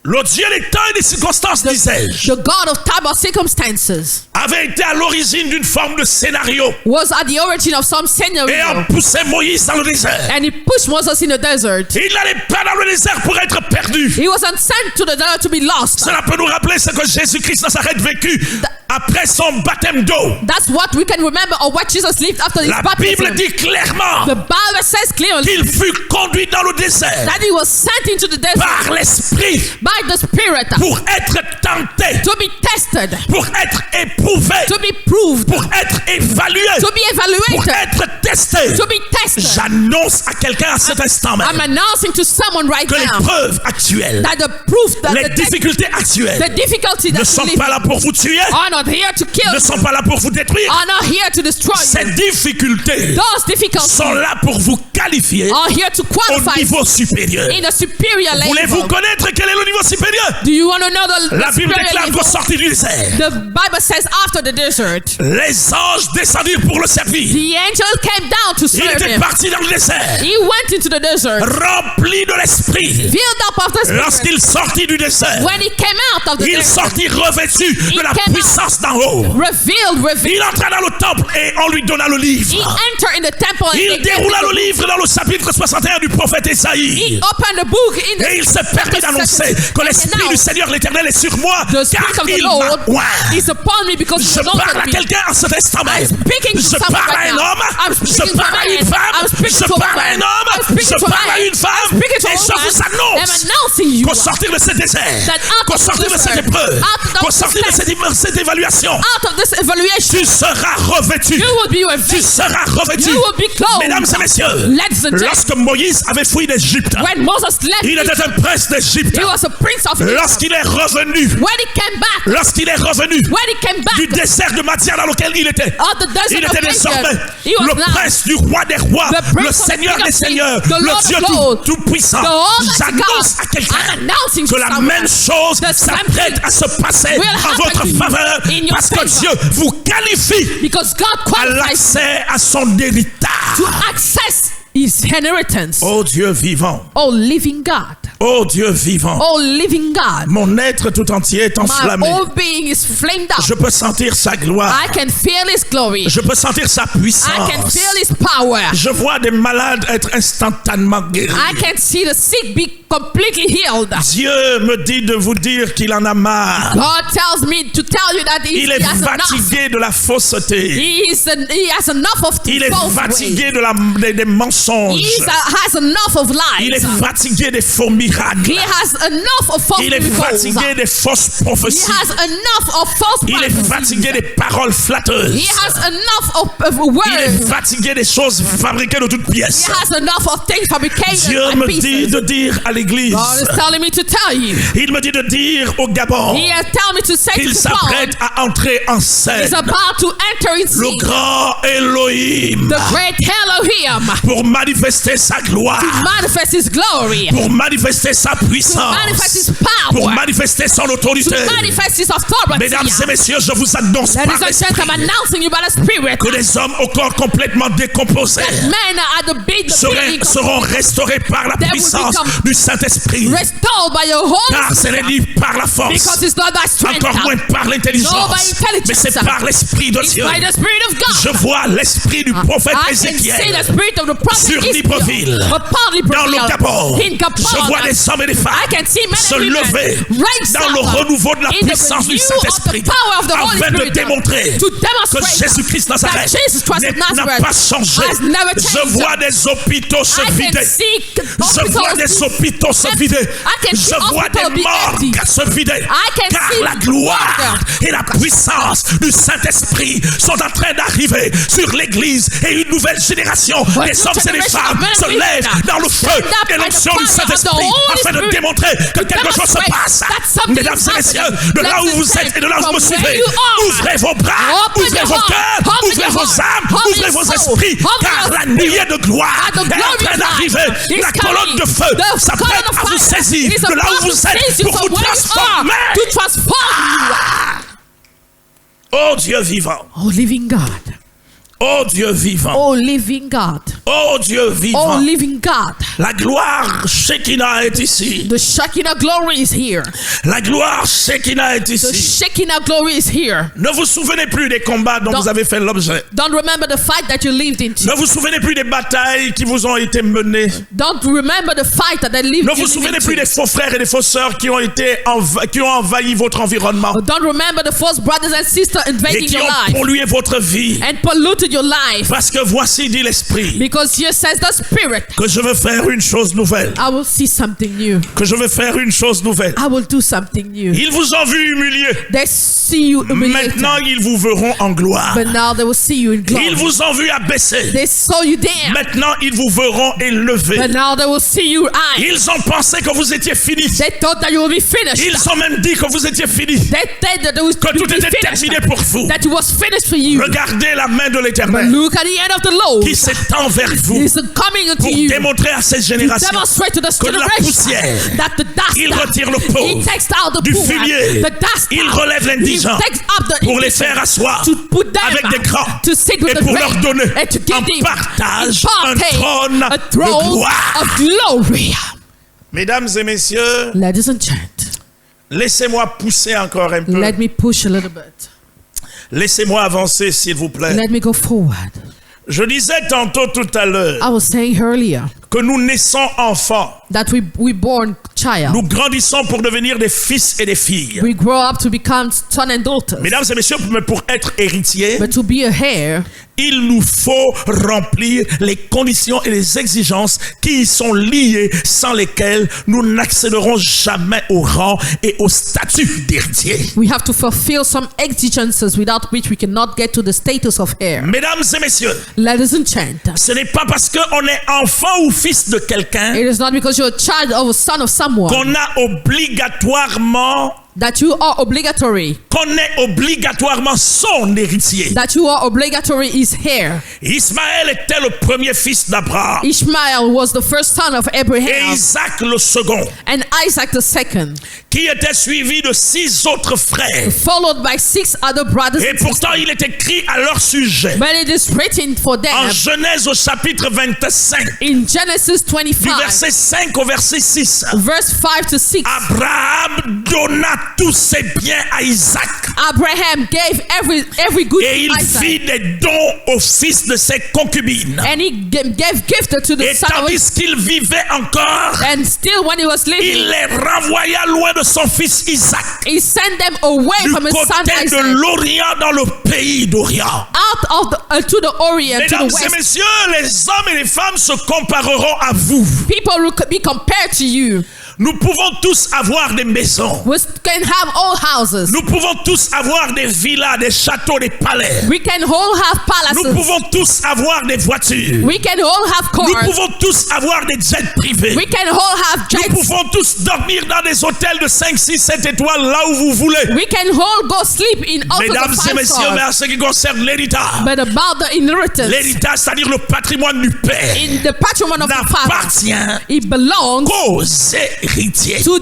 Le Dieu des temps et des circonstances, disais-je, the God of time or circumstances, avait été à l'origine d'une forme de scénario was at the origin of some et scenario. a poussé Moïse dans le désert. And he pushed Moses in the desert. Il n'allait pas dans le désert pour être perdu. He wasn't sent to the desert to be lost. Cela peut nous rappeler ce que Jésus-Christ Nazareth vécu après son baptême d'eau. That's what we can remember of what Jesus lived after his La Bible baptism. dit clairement The Bible says clearly qu'il fut conduit dans le désert that he was sent into the desert par l'Esprit by the Spirit pour être tenté, to be tested, pour être éprouvé, to be proved, pour être évalué, to be pour evaluated, être testé. to be tested. J'annonce à quelqu'un à cet instant I'm même announcing to someone right que les now preuves actuelles, that the proof that les the difficultés actuelles difficulty ne that sont you live pas là pour vous tuer, are not here to kill ne you, sont pas là pour vous détruire. are not here to destroy Ces you. difficultés Those difficulties sont là pour vous qualifier are here to au qualify niveau supérieur. in a superior Voulez-vous level. connaître quel est le niveau supérieur? Do you want to know the La Bible superior déclare level? qu'au sortir du désert, The Bible says after the desert, les anges descendirent pour le servir. the angel came down to Il serve était him. parti dans le désert, He went into the desert, rempli de l'esprit. filled up of the Spirit. Lorsqu'il sortit du désert, When he came out of the il desert, sortit revêtu de la came out puissance d'en haut. revealed. Il entra dans le temple et on lui donna le He livre. entered in the temple and Il they gave déroula him le the book. livre dans le chapitre 61 du prophète He Ésaïe. opened the book in the Et il se permit d'annoncer que l'Esprit du Seigneur l'Éternel est sur moi, The Spirit car of the il Lord m'a oint. is upon me because Je he parle à anointed me. quelqu'un en cet instant même. speaking to Je someone parle à right un now. homme. I'm Je speaking to parle a à une man. femme. I'm speaking Je to a parle à un woman. I'm homme. speaking Je to a parle à man. une femme. I'm speaking to Et a je woman. vous I'm annonce announcing you qu'au sortir de ce désert, that out qu'au of sortir de this cette épreuve, out of qu'au this sortir de cette évaluation, out of this evaluation, tu seras revêtu. you will be Tu revived. seras revêtu. You will be clothed. Mesdames et messieurs, Ladies and gentlemen, lorsque Moïse avait fui d'Égypte, when Moses left, il était un prince d'Égypte. he was a prince of Egypt. Lorsqu'il est revenu, When he came back, du back désert de Madian dans lequel il était, out the desert il of était désormais Midian, he was le now prince du roi des rois, the prince le of Seigneur King des of seigneurs, Kings, the le Lord Dieu of Lords, tout puissant. the Almighty J'annonce God. à quelqu'un I'm announcing que to la someone même chose the same s'apprête à se passer will en happen votre to you faveur in your parce que favor. Dieu vous qualifie because God à qualifies l'accès à son héritage. to access his inheritance. Oh Dieu vivant, Oh living God, oh Dieu vivant, oh living God, mon être tout entier est my enflammé. whole being is flamed up. Je peux sentir sa gloire. I can feel his glory. Je peux sentir sa I can puissance. feel his power. Je vois des malades être instantanément guéris. I can see the sick be completely healed. Dieu me dit de vous dire qu'il en a marre. God tells me to tell you that Il he est has enough. fatigué de la fausseté. He has enough of Il est false ways. fatigué des mensonges. He has enough of Il lies. est fatigué des faux miracles. He has enough of false Il est miracles. fatigué des fausses He prophéties. has enough of false Il est prophecies. fatigué des paroles flatteuses. He has enough of Il est words. fatigué des choses fabriquées de toutes He pièces. has enough of things fabricated Dieu by me dit pieces. de dire à l'église. God is telling me to tell you. Il me dit de dire au Gabon He has told me to say qu'il to Paul, s'apprête à entrer en scène. he's about to enter in Le scene. grand Elohim The great Elohim pour manifester sa gloire, manifest his glory. pour manifester sa To puissance, manifest his pour power. manifester son autorité. To manifest his authority. Mesdames et messieurs, je vous annonce par Ladies and l'esprit gentlemen, I'm announcing you by the Spirit que les hommes au corps complètement décomposés that men are the big seront restaurés par la They will puissance become du Saint-Esprit. restored by your Holy Car ce n'est ni par la force, because it's not by strength, encore moins par no by l'intelligence, intelligence, mais c'est par l'Esprit de it's Dieu. by the Spirit of God. Je vois l'esprit du prophète I can see the Ézéchiel spirit of the prophet sur Ezekiel Libreville, upon dans le Gabon. in Gabon. Je vois des hommes et des I femmes can see men se and women lever rise dans le up renouveau de la in the puissance du renewal of the Saint-Esprit power of the Holy afin de Spirit démontrer to que demonstrate Jésus-Christ Nazareth that Jesus Christ of n'a Nazareth pas changé. has never Je changed. vois des hôpitaux se I can vider. see Je vois des hôpitaux se vider. I can see Je vois des hospitals be empty. morgues se vider. I can Car see la gloire water. et la puissance du Saint-Esprit sont en train d'arriver sur l'Église et une nouvelle génération But des new hommes et des generation femmes of se men lèvent dans le feu stand up et by the l'onction du fire of the Saint-Esprit Holy afin de Spirit démontrer que to quelque chose se demonstrate passe. that something Mesdames is et messieurs, happening. de là où Let's vous say, êtes et de là où vous me from where suivez, you are, ouvrez vos bras, open ouvrez your vos heart, cœurs, open ouvrez your vos heart, âmes, open ouvrez your vos soul, esprits, open car your la spirit. nuée de gloire And the est en glorious train d'arriver. light is La colonne coming. de feu The s'apprête colonne of à vous fire saisir is de là où about vous to êtes seize you pour from vous where you transformer. are, to transform you. Oh Dieu vivant, Oh living God, Oh Dieu vivant. Oh living God. Oh Dieu vivant. Oh living God. La gloire Shekinah est ici. The Shekinah glory is here. La gloire Shekinah est The ici. Shekinah glory is here. Ne vous souvenez plus des combats dont vous avez fait l'objet. Don't remember the fight that you lived into. Ne vous souvenez plus des batailles qui vous ont été menées. Don't remember the fight that they lived Ne vous souvenez plus des faux frères et des faux sœurs qui ont envahi votre environnement Don't remember the false brothers and sisters et invading qui your ont life pollué votre vie. and polluted your life. Parce que voici, dit l'Esprit, Because here says the Spirit, que je veux faire une chose nouvelle. I will see something new. Que je veux faire une chose nouvelle. I will do something new. Ils vous ont vu humiliés. They see you humiliated, Maintenant, ils vous verront en gloire. but now they will see you in glory. Ils vous ont vu abaissés. They saw you down, Maintenant, ils vous verront élevés. but now they will see you high. Ils ont pensé que vous étiez finis. They thought that you will be finished. Ils ont même dit que vous étiez finis. They said that it was Que tout be était finished, terminé pour vous. that it was finished for you. Regardez la main de But l'Éternel look at the end of the Lord. qui s'étend vers vous He's coming unto pour you. démontrer à cette To génération demonstrate to this que de la generation poussière, that the dust, il retire le he pauvre takes out the du poor, fumier, the dust, il relève he l'indigent takes up the pour les indigent, faire asseoir to put them avec des grands to sit with et the pour great, leur donner and to give en them partage in un partage trône a de throne gloire. of glory. Mesdames et messieurs, Ladies and gentlemen, laissez-moi pousser encore un peu. let me push a little bit. Laissez-moi avancer, s'il vous plaît. Let me go forward. Je disais tantôt tout à l'heure I was saying earlier que nous naissons enfants. that we born child. Nous grandissons pour devenir des fils et des filles. We grow up to become sons and daughters. Mesdames et messieurs, mais pour être héritiers, But to be a heir, il nous faut remplir les conditions et les exigences qui y sont liées, sans lesquelles nous n'accéderons jamais au rang et au statut d'héritier. we have to fulfill some exigences without which we cannot get to the status of heir. Mesdames et messieurs, Ladies and gentlemen, ce n'est pas parce qu'on est enfant ou fils de quelqu'un it is not because you're a child or a son of someone qu'on a obligatoirement that you are obligatory, son héritier. that you are obligatory is heir. Ismaël était le premier fils d'Abraham Ishmael was the first son of et Abraham Isaac le second, and Isaac the second, qui était suivi de 6 autres frères. followed by 6 other brothers Et and pourtant, il est écrit à leur sujet. but it is written for En them Genèse au chapitre 25, in Genesis du 25 verset 5 au verset 6. verse 5 to 6. Abraham donna tous ses biens à Isaac Abraham gave every good et il to Isaac, fit des dons aux fils de ses concubines. and he gave gift to the Et son of tandis his, qu'il vivait encore, and still when he was il living, les renvoya loin de son fils Isaac, he sent them away du from his son côté de Isaac, l'Orient dans le pays d'Orient. out of to the Orient, to Mesdames the et west. messieurs, les hommes et les femmes se compareront à vous. People will be compared to you. Nous pouvons tous avoir des maisons. We can have all houses. Nous pouvons tous avoir des villas, des châteaux, des palais. We can all have Nous palaces. pouvons tous avoir des voitures. We can all have Nous cars. pouvons tous avoir des jets privés. We can all have Nous jets. pouvons tous dormir dans des hôtels de 5, 6, 7 étoiles là où vous voulez. We can all go sleep in also Mesdames the et 5 messieurs, mais stars. en ce qui concerne l'héritage, But about the inheritance, l'héritage, c'est-à-dire le patrimoine du Père, in the patrimony of the father, n'appartient it belongs qu'aux héritiers. to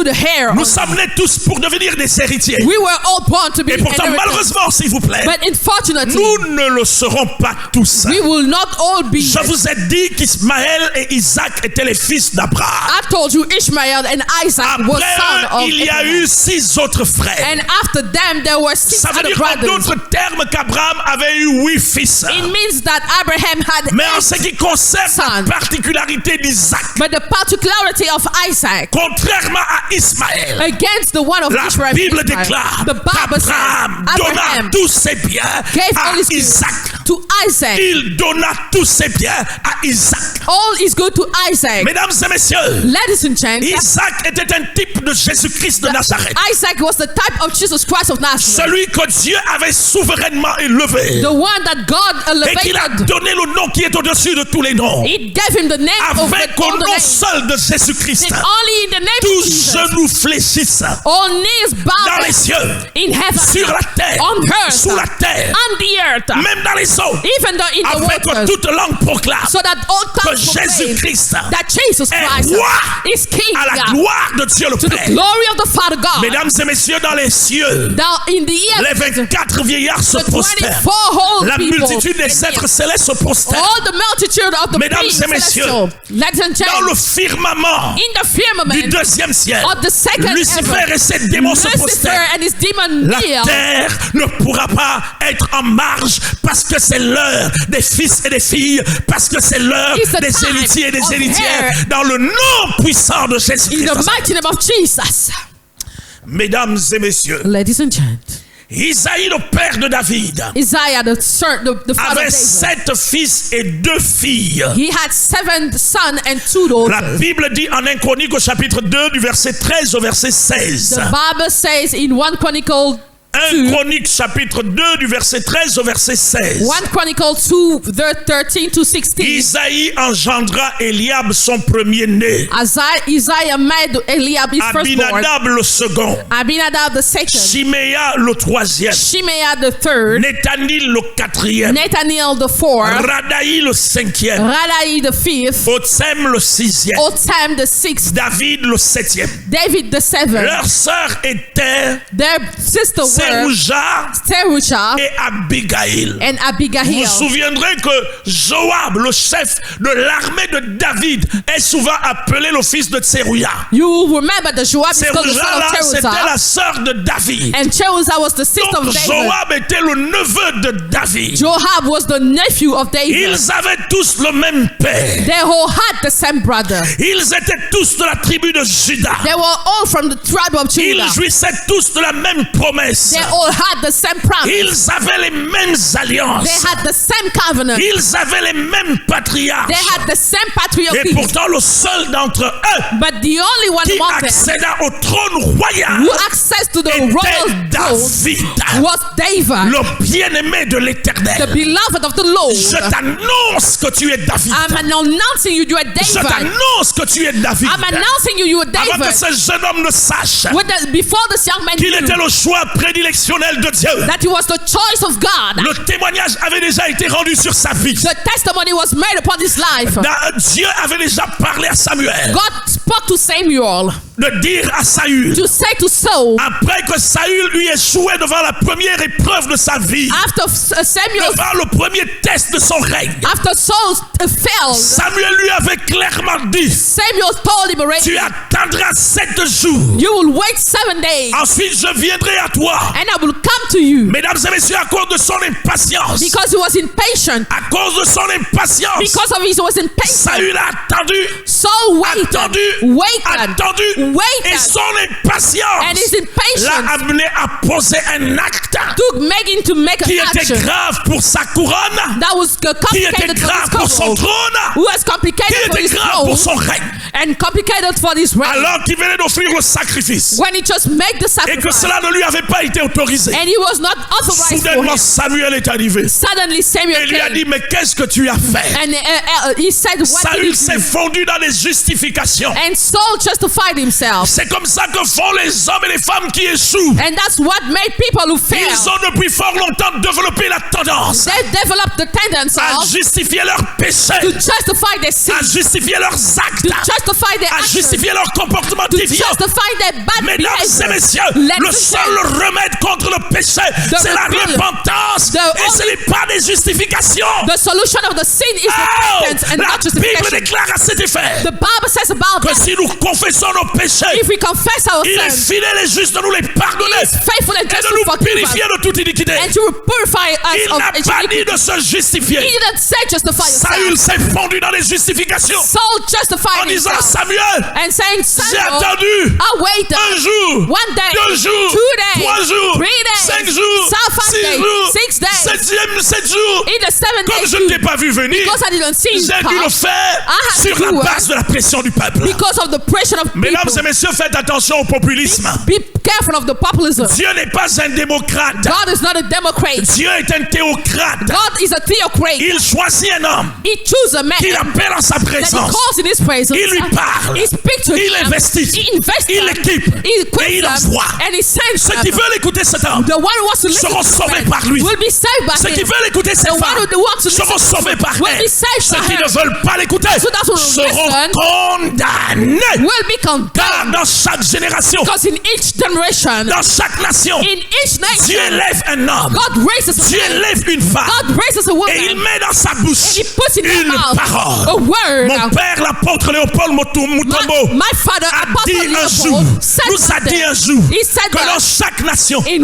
the heir. Nous sommes nés tous pour devenir des héritiers. We were all born to be Et pourtant, inheritors. malheureusement, s'il vous plaît, But unfortunately, nous ne le serons pas tous. we will not all be. Je vous ai dit qu'Ismaël et Isaac étaient les fils d'Abraham. I told you Ishmael and Isaac was son Après of eux, il y a Abraham. eu 6 autres frères. And after them, there were 6 Ça veut other dire en brothers. d'autres termes qu'Abraham avait eu 8 fils. It means that Abraham had Mais en 8 ce qui concerne la sons. particularité d'Isaac, But the particularity of Isaac, contrairement à Ismaël, against the one of la Israel, Bible déclare the Bible says qu'Abraham donna Abraham tous ses biens gave à all his Isaac. goods to Isaac. Il donna tous ses biens à Isaac. All is good to Isaac. Mesdames et messieurs, Ladies and gentlemen, Isaac était un type de Jésus-Christ de Nazareth. Isaac was the type of Jesus Christ of Nazareth. Celui que Dieu avait souverainement élevé. The one that God Et qu'il a elevated. donné le nom qui est au-dessus de tous les noms. It gave him the name of Avec the au golden nom name. seul de Jésus-Christ, Christ, only in the name of tous Jesus, genoux fléchissent all knees dans bow les cieux, in heaven, sur la terre, on earth, sous la terre, on the earth, même dans les eaux, even though in the afin que waters, toute langue proclame so that all que tongues proclaim Jésus-Christ that Jesus est Christ roi is King, à la gloire de Dieu le to the Père. glory of the Father God. Mesdames et messieurs, dans les cieux, Now in the les earth, 24 vieillards se the prosternent. 24 whole La people, multitude des êtres célestes se prosternent. all the multitude of the Mesdames beings et messieurs, celestial, ladies and Dans le gentlemen, firmament in the du firmament deuxième ciel, of the second Lucifer heaven, et ses démons se Lucifer prosternent. and his demon La kneel. terre ne pourra pas être en marge parce que c'est l'heure des fils et des filles, parce que c'est l'heure It's the des time héritiers et des of héritières, heir. dans le nom puissant de In Jésus-Christ. the mighty name of Jesus. Mesdames et messieurs, Ladies and gentlemen, Isaïe, le père de David, Isaiah, the father of avait David, 7 fils et 2 filles. he had 7 sons and 2 La daughters. Bible dit en 1 Chronique au chapitre 2 du verset 13 au verset 16. The Bible says in 1 Chronicle 1 Chronique chapitre 2 du verset 13 au verset 16. 1 Chronicle 2, verse 13 to 16. Isaïe engendra Eliab son premier-né, Isaiah made Eliab his firstborn, Abinadab le second, Abinadab the second, Shiméa le troisième, Shimea the third, Nethanil le quatrième, Nathaniel the fourth, Radaï le cinquième, Radai the fifth, Otsem le sixième, Otam the sixth, David le septième. David the seventh. Leur sœur était Their sister were Serujah Serusha et Abigail. and Vous Abigail. vous souviendrez que Joab, le chef de l'armée de David, est souvent appelé le fils de Tserouya. You remember that Joab is called the Serujah, son là, of c'était Cherusa, la sœur de David. and Cherusa was the sister Donc of David. Joab était le neveu de David. Joab was the nephew of David. Ils avaient tous le même père. They all had the same brother. Ils étaient tous de la tribu de Juda. They were all from the tribe of Ils Judah. jouissaient tous de la même promesse. They all had the same promise. Ils avaient les mêmes alliances. They had the same covenant. Ils avaient les mêmes patriarches. They had the same Et patriarchy. pourtant, le seul d'entre eux But the only one qui among them accéda au trône royal who access to the était royal throne David, was David, le bien-aimé de the l'Éternel. beloved of the Lord. Je t'annonce que tu es David. I'm announcing you are Je David. t'annonce que tu es David. I'm announcing you are Avant que David. ce jeune homme ne sache Before this young man qu'il knew était le choix prédilectionnel de Dieu, that he was the choice of God, le témoignage avait déjà été rendu sur sa vie. the testimony was made upon his life. Dieu avait déjà parlé à Samuel God spoke to Samuel de dire à Saül, to say to Saul, après que Saül lui échoué devant la première épreuve de sa vie, after Samuel, devant le premier test de son règne, after Saul failed, Samuel lui avait clairement dit, Samuel told him already, tu attendras 7 jours, you will wait 7 days, ensuite je viendrai à toi. and I will come to you. Mesdames et messieurs, à cause de son impatience, Because he was impatient, à cause de son impatience, because of his was impatient, Saül a attendu, Saul waited, attendu, et son and impatience his impatience l'a amené à poser un acte took Megan to make qui an était action grave pour sa couronne, that was qui était complicated for grave his pour son throne, trône, who was qui complicated for était his grave pour throne, son règne, and complicated for his reign. alors qu'il venait d'offrir le sacrifice When he just made the et que sacrifice, cela ne lui avait pas été autorisé. and he was not authorized for Soudainement, him. Samuel est arrivé Suddenly et Samuel lui a came, dit, mais qu'est-ce que tu as fait? and he said, what did Saül you s'est do? fondu dans les justifications. And Saul justified himself. C'est comme ça que font les hommes et les femmes qui échouent. And that's what made people who fail. Ils ont depuis fort longtemps développé la tendance They developed the tendency à justifier leurs péchés, to justify their à sins, justifier leurs actes, to justify their à actions, justifier leur comportement to déviant. justify their bad Mesdames et behavior. messieurs, Let le me seul remède contre le péché, c'est la rebellion. repentance et ce n'est pas des justifications. The solution of the sin is Oh, repentance and la not Bible justification. déclare à cet effet The Bible says about que that, si nous confessons nos péchés, if we confess our il est sins, fidèle et juste de nous les pardonner He is faithful and et just de to nous forgive us purifier de toute iniquité. and to purify us Il of n'a pas dit iniquity. de se He justifier. didn't say justify Saül yourself. s'est fondu dans les justifications Saul en justified disant, himself Samuel, and saying, j'ai Samuel, attendu I waited un jour, 1 day, 2 jours, 2 days, 3 jours, 3 days, 5 jours, 5 6 days, jours, 6 days, 7 jours. in the 7 Comme days je ne t'ai pas vu venir, because I didn't see you j'ai dû le come, faire I had sur to la do it base de la pression du peuple. because of the pressure of Mesdames people. et messieurs, faites attention au populisme. Be careful of the populism. Dieu n'est pas un démocrate. God is not a Democrat. Dieu est un théocrate. God is a theocrat. Il choisit un homme He chooses a man qu'il appelle en sa that he présence. calls in his presence. Il lui parle. He speaks to Il him. investit. He invests Il them. l'équipe. He Et equips il them. envoie. And he sends Ceux qui them. veulent écouter cet homme The one who wants to listen seront to sauvés him par lui. will be saved by Ceux qui him. veulent écouter cette The one femme who wants to seront listen to sauvés him par will elle. be saved Ceux by qui her. ne veulent pas l'écouter So that's what seront listen condamnés. will be Car condemned. dans chaque génération, Because in each generation, dans chaque nation, in each Dieu nation, élève un homme. God raises a Dieu man. élève une femme. God raises a Et il woman. met dans sa bouche He puts in her une mouth parole. a word. Mon père, l'apôtre Léopold Mutombo, My father, a dit Apostle un jour, Leopold, said nous a dit un that jour, he said que dans that chaque nation, in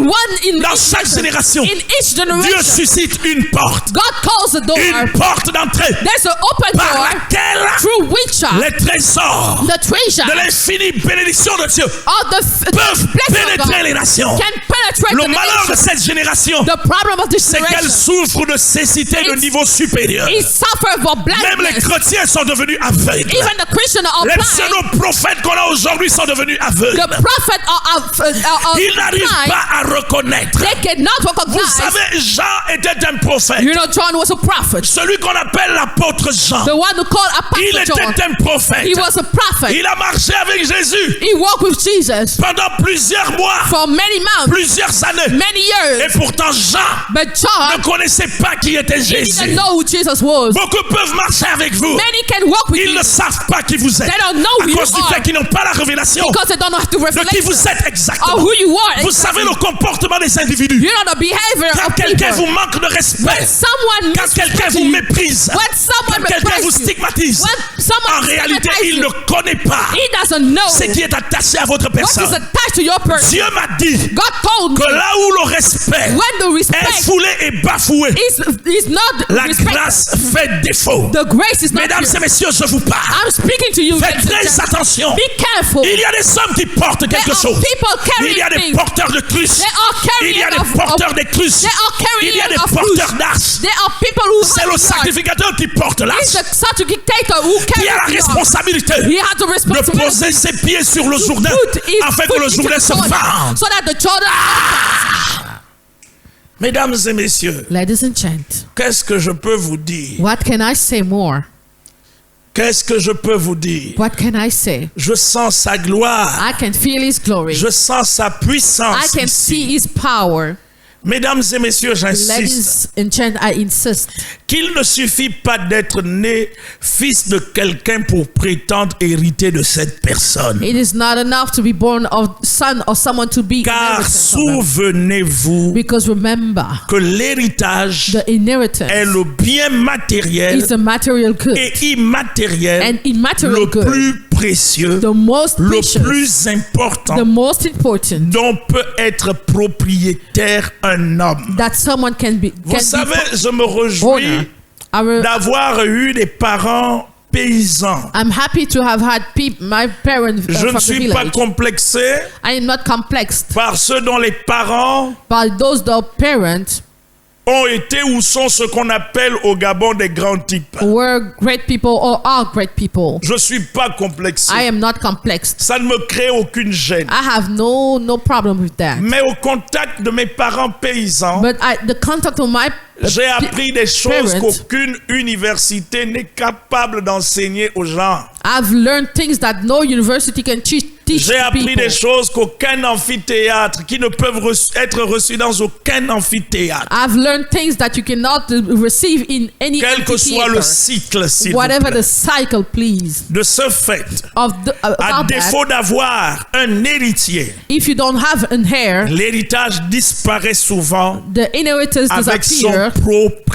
dans each chaque génération, in each Dieu generation, suscite une porte. God calls the door. Une porte d'entrée There's an open par door laquelle through which les trésors the treasure de l'infinie bénédiction de Dieu of the peuvent blessing of God pénétrer les nations. can penetrate Le the malheur de nation. cette génération, The problem of this c'est qu'elle generation souffre de cécité de It's- niveau supérieur. is suffer for Même les blindness. chrétiens sont devenus aveugles. Even the Christians are Les blind. pseudo-prophètes qu'on a aujourd'hui sont devenus aveugles. The prophets are Ils n'arrivent blind. pas à reconnaître. They cannot Vous recognize. savez, Jean était un prophète. You know, John was a prophet. Celui qu'on appelle l'apôtre Jean. The one who called Il Apostle John. était un prophète. He was a prophet. Il a marché avec Jésus He walked with Jesus pendant plusieurs mois, for many months, plusieurs années. many years. Et pourtant, Jean But John ne connaissait pas qui était he didn't Jésus. know who Jesus was. Beaucoup peuvent marcher avec vous. Many can walk with Ils you ne savent pas qui vous êtes. They don't know À who you cause du are. fait qu'ils n'ont pas la révélation because they don't know how to de qui reflect vous êtes of exactement. who you are. Vous savez le comportement des individus. You know the behavior Quand of quelqu'un people. vous manque de respect, When someone quand quelqu'un vous méprise, when someone quand quelqu'un vous represses you, stigmatise, when someone en réalité, stigmatizes il you, ne connaît pas he doesn't know ce qui est attaché à votre what is personne. attached to your person. Dieu m'a dit God told que me là où le respect when the est respect foulé et bafoué, is not la respected, grâce fait défaut. the grace is not Mesdames here. et messieurs, je vous parle. I'm speaking to you. Faites ladies and très gentlemen. attention. Be careful. Il y a des hommes qui portent There quelque are chose. people Il y a carrying des things. porteurs de cruces. They are Il y a carrying des porteurs de cruces. They are carrying Il y a des of porteurs fruit. d'arches. There are people who C'est have le the yard. sacrificateur qui porte He's l'arche the sacrificator who qui a la carries the yard. responsabilité He has the de responsibility poser ses pieds sur le to Jourdain put his afin que foot le into Jourdain the se Jordan, vende. so that the Jordan. Mesdames et messieurs, Ladies and gents, qu'est-ce que je peux vous dire? what can I say more? Qu'est-ce que je peux vous dire? What can I say? Je sens sa gloire. I can feel His glory. Je sens sa I puissance can ici. see His power. Mesdames et messieurs, j'insiste Ladies and gents, I insist. qu'il ne suffit pas d'être né fils de quelqu'un pour prétendre hériter de cette personne. It is not enough to be born of son or someone to be Car inheritance of them. souvenez-vous Because remember, que l'héritage the inheritance est le bien matériel is the material good et immatériel and immaterial le good, plus précieux, the most le precious, plus important the most important dont peut être propriétaire un homme. that someone can be. Vous savez, je me réjouis owner. d'avoir eu des parents paysans. I'm happy to have had my parents Je from ne the suis pas village. complexé I am not complexed par ceux dont les parents by those the parents ont été ou sont ce qu'on appelle au Gabon des grands types. were great people or are great people. Je ne suis pas complexé. I am not complexed. Ça ne me crée aucune gêne. I have no problem with that. Mais au contact de mes parents paysans, But the contact of my j'ai appris des choses parents, qu'aucune université n'est capable d'enseigner aux gens. I've learned things that no university can teach J'ai to appris people. des choses qu'aucun amphithéâtre, qui ne peuvent être reçues dans aucun amphithéâtre. I've learned things that you cannot receive in any Quel que soit le amphitheater. cycle, s'il vous Whatever plaît. the cycle, please. De ce fait, Of the, à about that, défaut d'avoir un héritier, if you don't have an heir, l'héritage disparaît souvent the inheritance avec son disappear,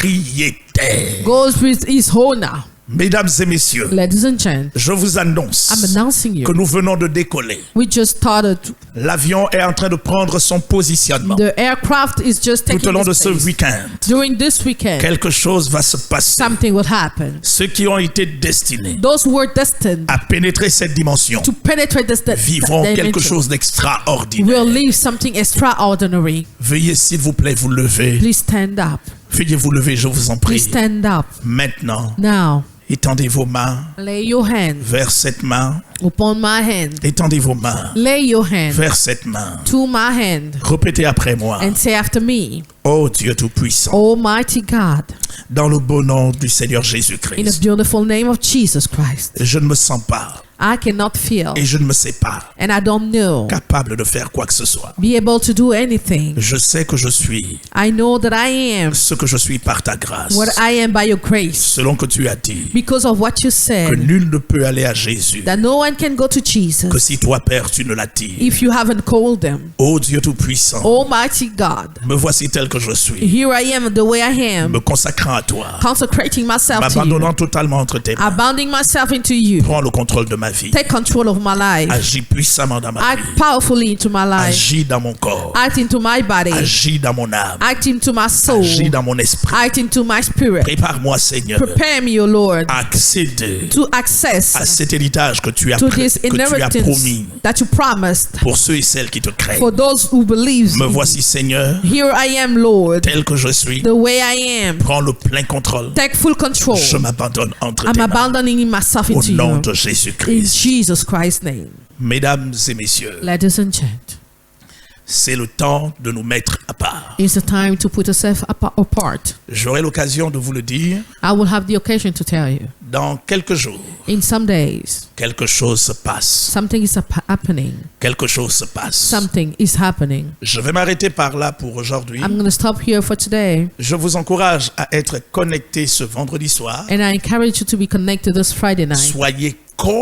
propriétaire. goes with his owner. Mesdames et messieurs, Ladies and gents, je vous annonce I'm announcing que you. nous venons de décoller. We just started. L'avion est en train de prendre son positionnement. The aircraft is just Tout au taking long de its ce place. week-end, During this weekend, quelque chose va se passer. something will happen. Ceux qui ont été destinés Those who were destined à pénétrer cette dimension to penetrate this vivront quelque dimension chose d'extraordinaire. will leave something extraordinary. Veuillez s'il vous plaît vous lever. Please stand up. Veuillez vous lever, je vous en Please prie. stand up Maintenant now Étendez vos mains Lay your hand vers cette main. upon my hand. Étendez vos mains Lay your hand vers cette main. to my hand Répétez après moi. and say after me, Ô Dieu Tout-Puissant, Almighty God, dans le beau nom du Seigneur in the Jésus-Christ, beautiful name of Jesus Christ, je ne me sens pas I cannot feel et je ne me sais pas and I don't know, capable de faire quoi que ce soit. be able to do anything. Je sais que je suis I know that I am ce que je suis par ta grâce, what I am by your grace, selon que tu as dit because of what you que said, nul ne peut aller à Jésus that no one can go to que Jesus si toi, Père, tu ne l'as dit. if you haven't called them. Ô Dieu Tout-Puissant, Almighty God, me voici tel que je suis, here I am the way I am, me consacrant à toi, consecrating myself to you, m'abandonnant totalement entre tes mains. abounding myself into you. Prends le contrôle de ma vie. Take control of my life. Agis puissamment dans ma Act vie. powerfully into my life. Agis dans mon corps. Act into my body. Agis dans mon âme. Act into my soul. Agis dans mon esprit. Act into my spirit. Prépare-moi, Seigneur, Prepare me, O Lord, à accéder to access à cet héritage que tu as, to this que tu as inheritance promis that you promised pour ceux et celles qui te craignent. for those who believe. Me voici, Seigneur, Here I am, Lord, tel que je suis. the way I am. Prends le plein contrôle. Take full control. Je m'abandonne entre I'm tes mains. abandoning myself Au into nom you. de In Jésus-Christ. Jesus Christ's name. Mesdames et messieurs, Ladies and gentlemen, c'est le temps de nous mettre à part. it's the time to put yourself apart. J'aurai l'occasion de vous le dire. I will have the occasion to tell you. Dans quelques jours, In some days, quelque chose se passe. something is happening. Quelque chose se passe. Something is happening. Je vais m'arrêter par là pour aujourd'hui. I'm going to stop here for today. Je vous encourage à être connectés ce vendredi soir. And I encourage you to be connected this Friday night. Soyez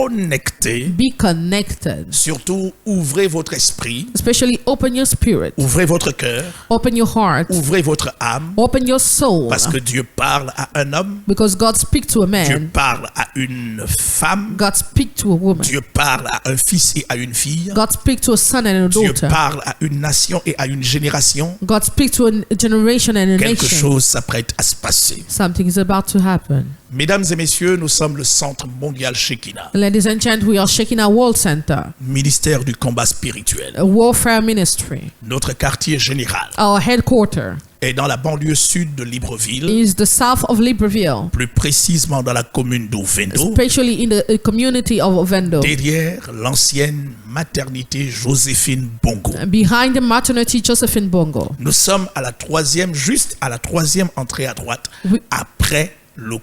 connectés. Be connected. Surtout, ouvrez votre esprit, Especially open your spirit. ouvrez votre cœur, Open your heart. ouvrez votre âme. Open your soul. Parce que Dieu parle à un homme, Because God speaks to a Dieu man. parle à une femme, God speaks to a woman. Dieu parle à un fils et à une fille. God speaks to a son and a Dieu daughter. parle à une nation et à une génération. God speaks to a generation and a Quelque nation. chose s'apprête à se passer. Something is about to happen. Mesdames et messieurs, nous sommes le Centre mondial Shekinah, Ladies and gentlemen, we are shaking our world center, ministère du combat spirituel. a warfare ministry. Notre quartier général Our headquarters est dans la banlieue sud de Libreville, is the south of Libreville, plus précisément dans la commune d'Ovendo, especially in the community of Ovendo, derrière l'ancienne maternité Joséphine Bongo. behind the maternity Josephine Bongo. Nous sommes à la troisième, juste à la troisième entrée à droite, Oui. après le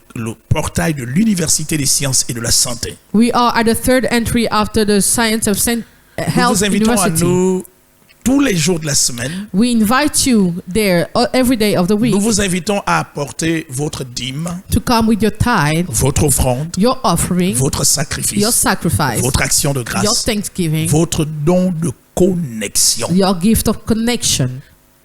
portail de l'Université des sciences et de la santé. We are at the third entry after the Science of Nous Health vous invitons à University. nous, tous les jours de la semaine, We invite you there every day of the week nous vous invitons à apporter votre dîme, to come with your tithe, votre offrande, your offering, votre sacrifice, your sacrifice, votre action de your grâce, thanksgiving, votre don de connexion. your gift of connection.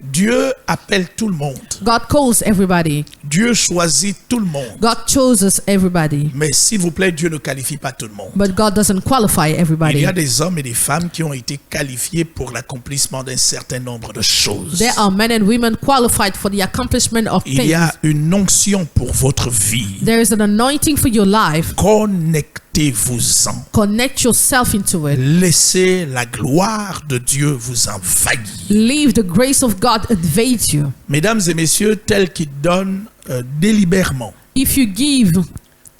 Dieu appelle tout le monde. God calls everybody. Dieu choisit tout le monde. God chooses everybody. Mais s'il vous plaît, Dieu ne qualifie pas tout le monde. But God doesn't qualify Il everybody. y a des hommes et des femmes qui ont été qualifiés pour l'accomplissement d'un certain nombre de choses. There are men and women qualified for the accomplishment of Il y things. a une onction pour votre vie. There is an anointing for your life. Connectez-vous-en. Connect yourself into it. Laissez la gloire de Dieu vous envahir. Leave the grace of God invade you. Mesdames et messieurs, tel qui donne délibérément, If you give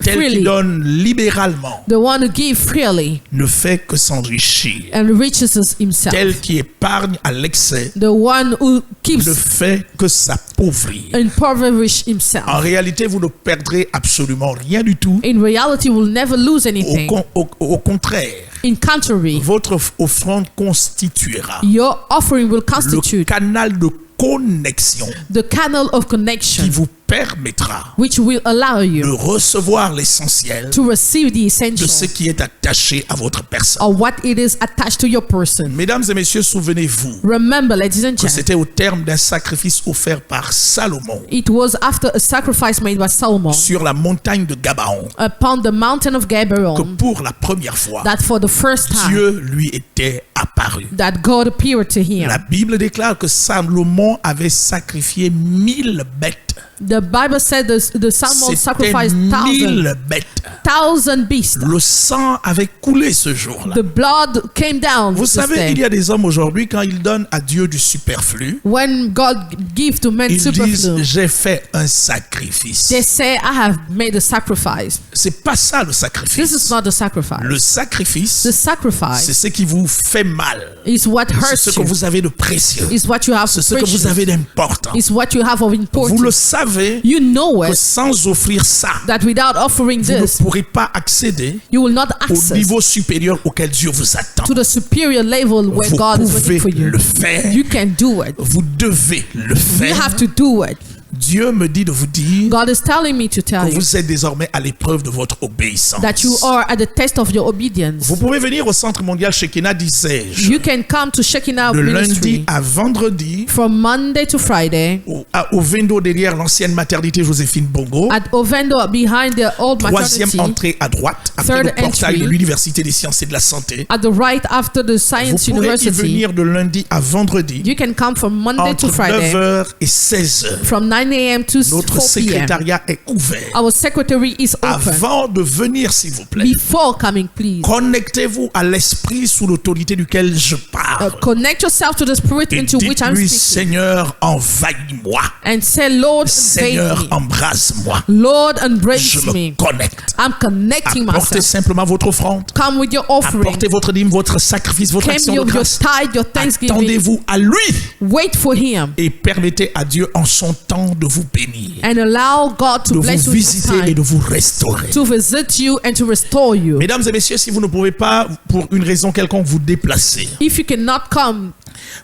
tel qui freely, donne libéralement, the one who gives freely ne fait que s'enrichir. and riches himself. Tel qui épargne à l'excès The one who ne keeps fait que s'appauvrir. impoverish En himself. réalité, vous ne perdrez absolument rien du tout. In reality, will never lose anything. Au contraire, In contrary, votre offrande constituera your offering will le constitute canal de connexion the canal of qui connection, vous permettra which will allow de you recevoir l'essentiel to receive the de essential ce qui est attaché à votre personne. of what it is attached to your person. Mesdames et messieurs, souvenez-vous Remember, ladies and que gentlemen, c'était au terme d'un sacrifice offert par Salomon it was after a sacrifice made by Solomon sur la montagne de Gabaon upon the mountain of que Gabriel pour la première fois, that for the first time Dieu lui était apparu. that God appeared to him. La Bible déclare que Salomon avait sacrifié 1000 bêtes The Bible said the Salmon C'était sacrificed 1000 bêtes. 1,000 beasts. Le sang avait coulé ce jour-là. The blood came down. Vous this savez, day. il y a des hommes aujourd'hui, quand ils donnent à Dieu du superflu, When God gives to men ils disent, superflu, j'ai fait un sacrifice. they say, I have made a sacrifice. C'est pas ça le This is sacrifice. not a sacrifice. Le sacrifice, The c'est sacrifice ce qui vous fait mal. is what C'est hurts ce que you. vous avez de précieux. Is what you have C'est ce que precious. vous avez d'important. Is what you have of Vous le importance. savez You know que it, sans offrir ça, that without offering vous ne this, pourrez pas accéder you will not au access niveau supérieur auquel Dieu vous attend. to the superior level where Vous God is pouvez waiting for you. le faire. You can do it. Vous devez le You faire. have to do it. Dieu me dit de vous dire God is telling me to tell que you vous êtes désormais à l'épreuve de votre obéissance. that you are at the test of your obedience. Vous pouvez venir au Centre mondial Shekinah, disais-je, You can come to Shekinah de lundi Ministry à vendredi from Monday to Friday au Vendo derrière l'ancienne maternité Joséphine Bongo. at Ovendo behind the old Troisième maternity, entrée à droite, après le Third portail entry. de l'Université des sciences et de la santé. at the right after the Vous Science pourrez y University. venir de lundi à vendredi You can come from Monday to entre Friday 9h et 16h. from 9 a.m. to Notre 4 p.m. secrétariat est ouvert. Our secretary is open. Avant de venir, s'il vous plaît, Before coming, please. connectez-vous à l'esprit sous l'autorité duquel je parle. Connect yourself to the spirit Et into which I'm dites-lui, speaking. Seigneur, envahis-moi. And say, Lord, invade Seigneur, me. embrasse-moi. Lord, Je embrace me me. connecte. I'm connecting Apportez myself. simplement votre offrande. Come with your offering. Apportez votre dîme, votre sacrifice, votre Came action de your grâce. tithe, your thanksgiving. Attendez-vous à lui Wait for him. et permettez à Dieu en son temps de vous bénir, And allow God to de bless vous you this visiter et time. de vous restaurer. To visit you and to restore you. Mesdames et messieurs, si vous ne pouvez pas, pour une raison quelconque, vous déplacer, If you cannot come,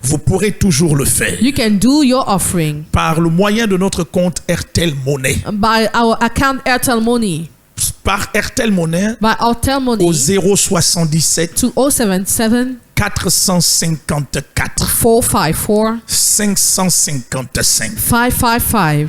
vous pourrez toujours le faire you can do your offering par le moyen de notre compte RTL Monnaie. by our account Airtel Money. Par RTL Monnaie By Airtel Money au 077 to 077 454 454 555. 555.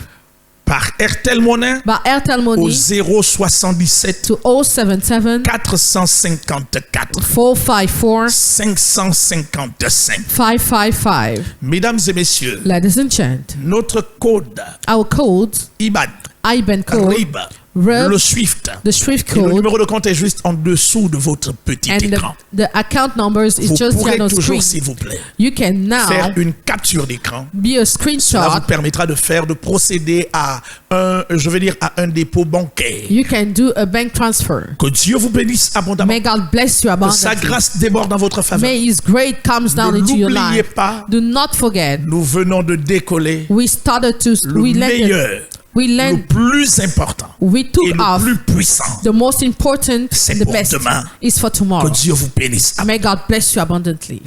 Par RTL Monnaie By Airtel au Money 077 to 077 454 454 555. 555. Mesdames et messieurs, Ladies and gentlemen, notre code our code, IBAN, IBAN code, RIB, RIB, le SWIFT, the Swift et le code, numéro de compte est juste en dessous de votre petit and écran. the account numbers is Vous just pourrez here on toujours, screen. s'il vous plaît, You can now faire une capture d'écran. be a Cela screenshot. vous permettra de procéder à un dépôt bancaire. You can do a bank transfer. Que Dieu vous bénisse abondamment. May God bless you Que sa abundantly. grâce déborde dans votre faveur. May His grace comes down Ne into your l'oubliez life. pas, Do not forget, nous venons de décoller we started to, le meilleur, we le learned, plus important we et took le off. plus puissant. The most important, C'est the pour best demain. is for Que tomorrow. Dieu vous bénisse. May God bless you abundantly.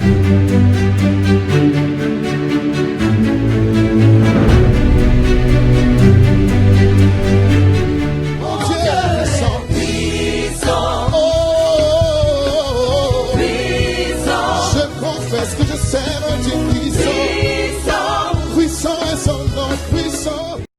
Je confesse que je sers un Dieu puissant.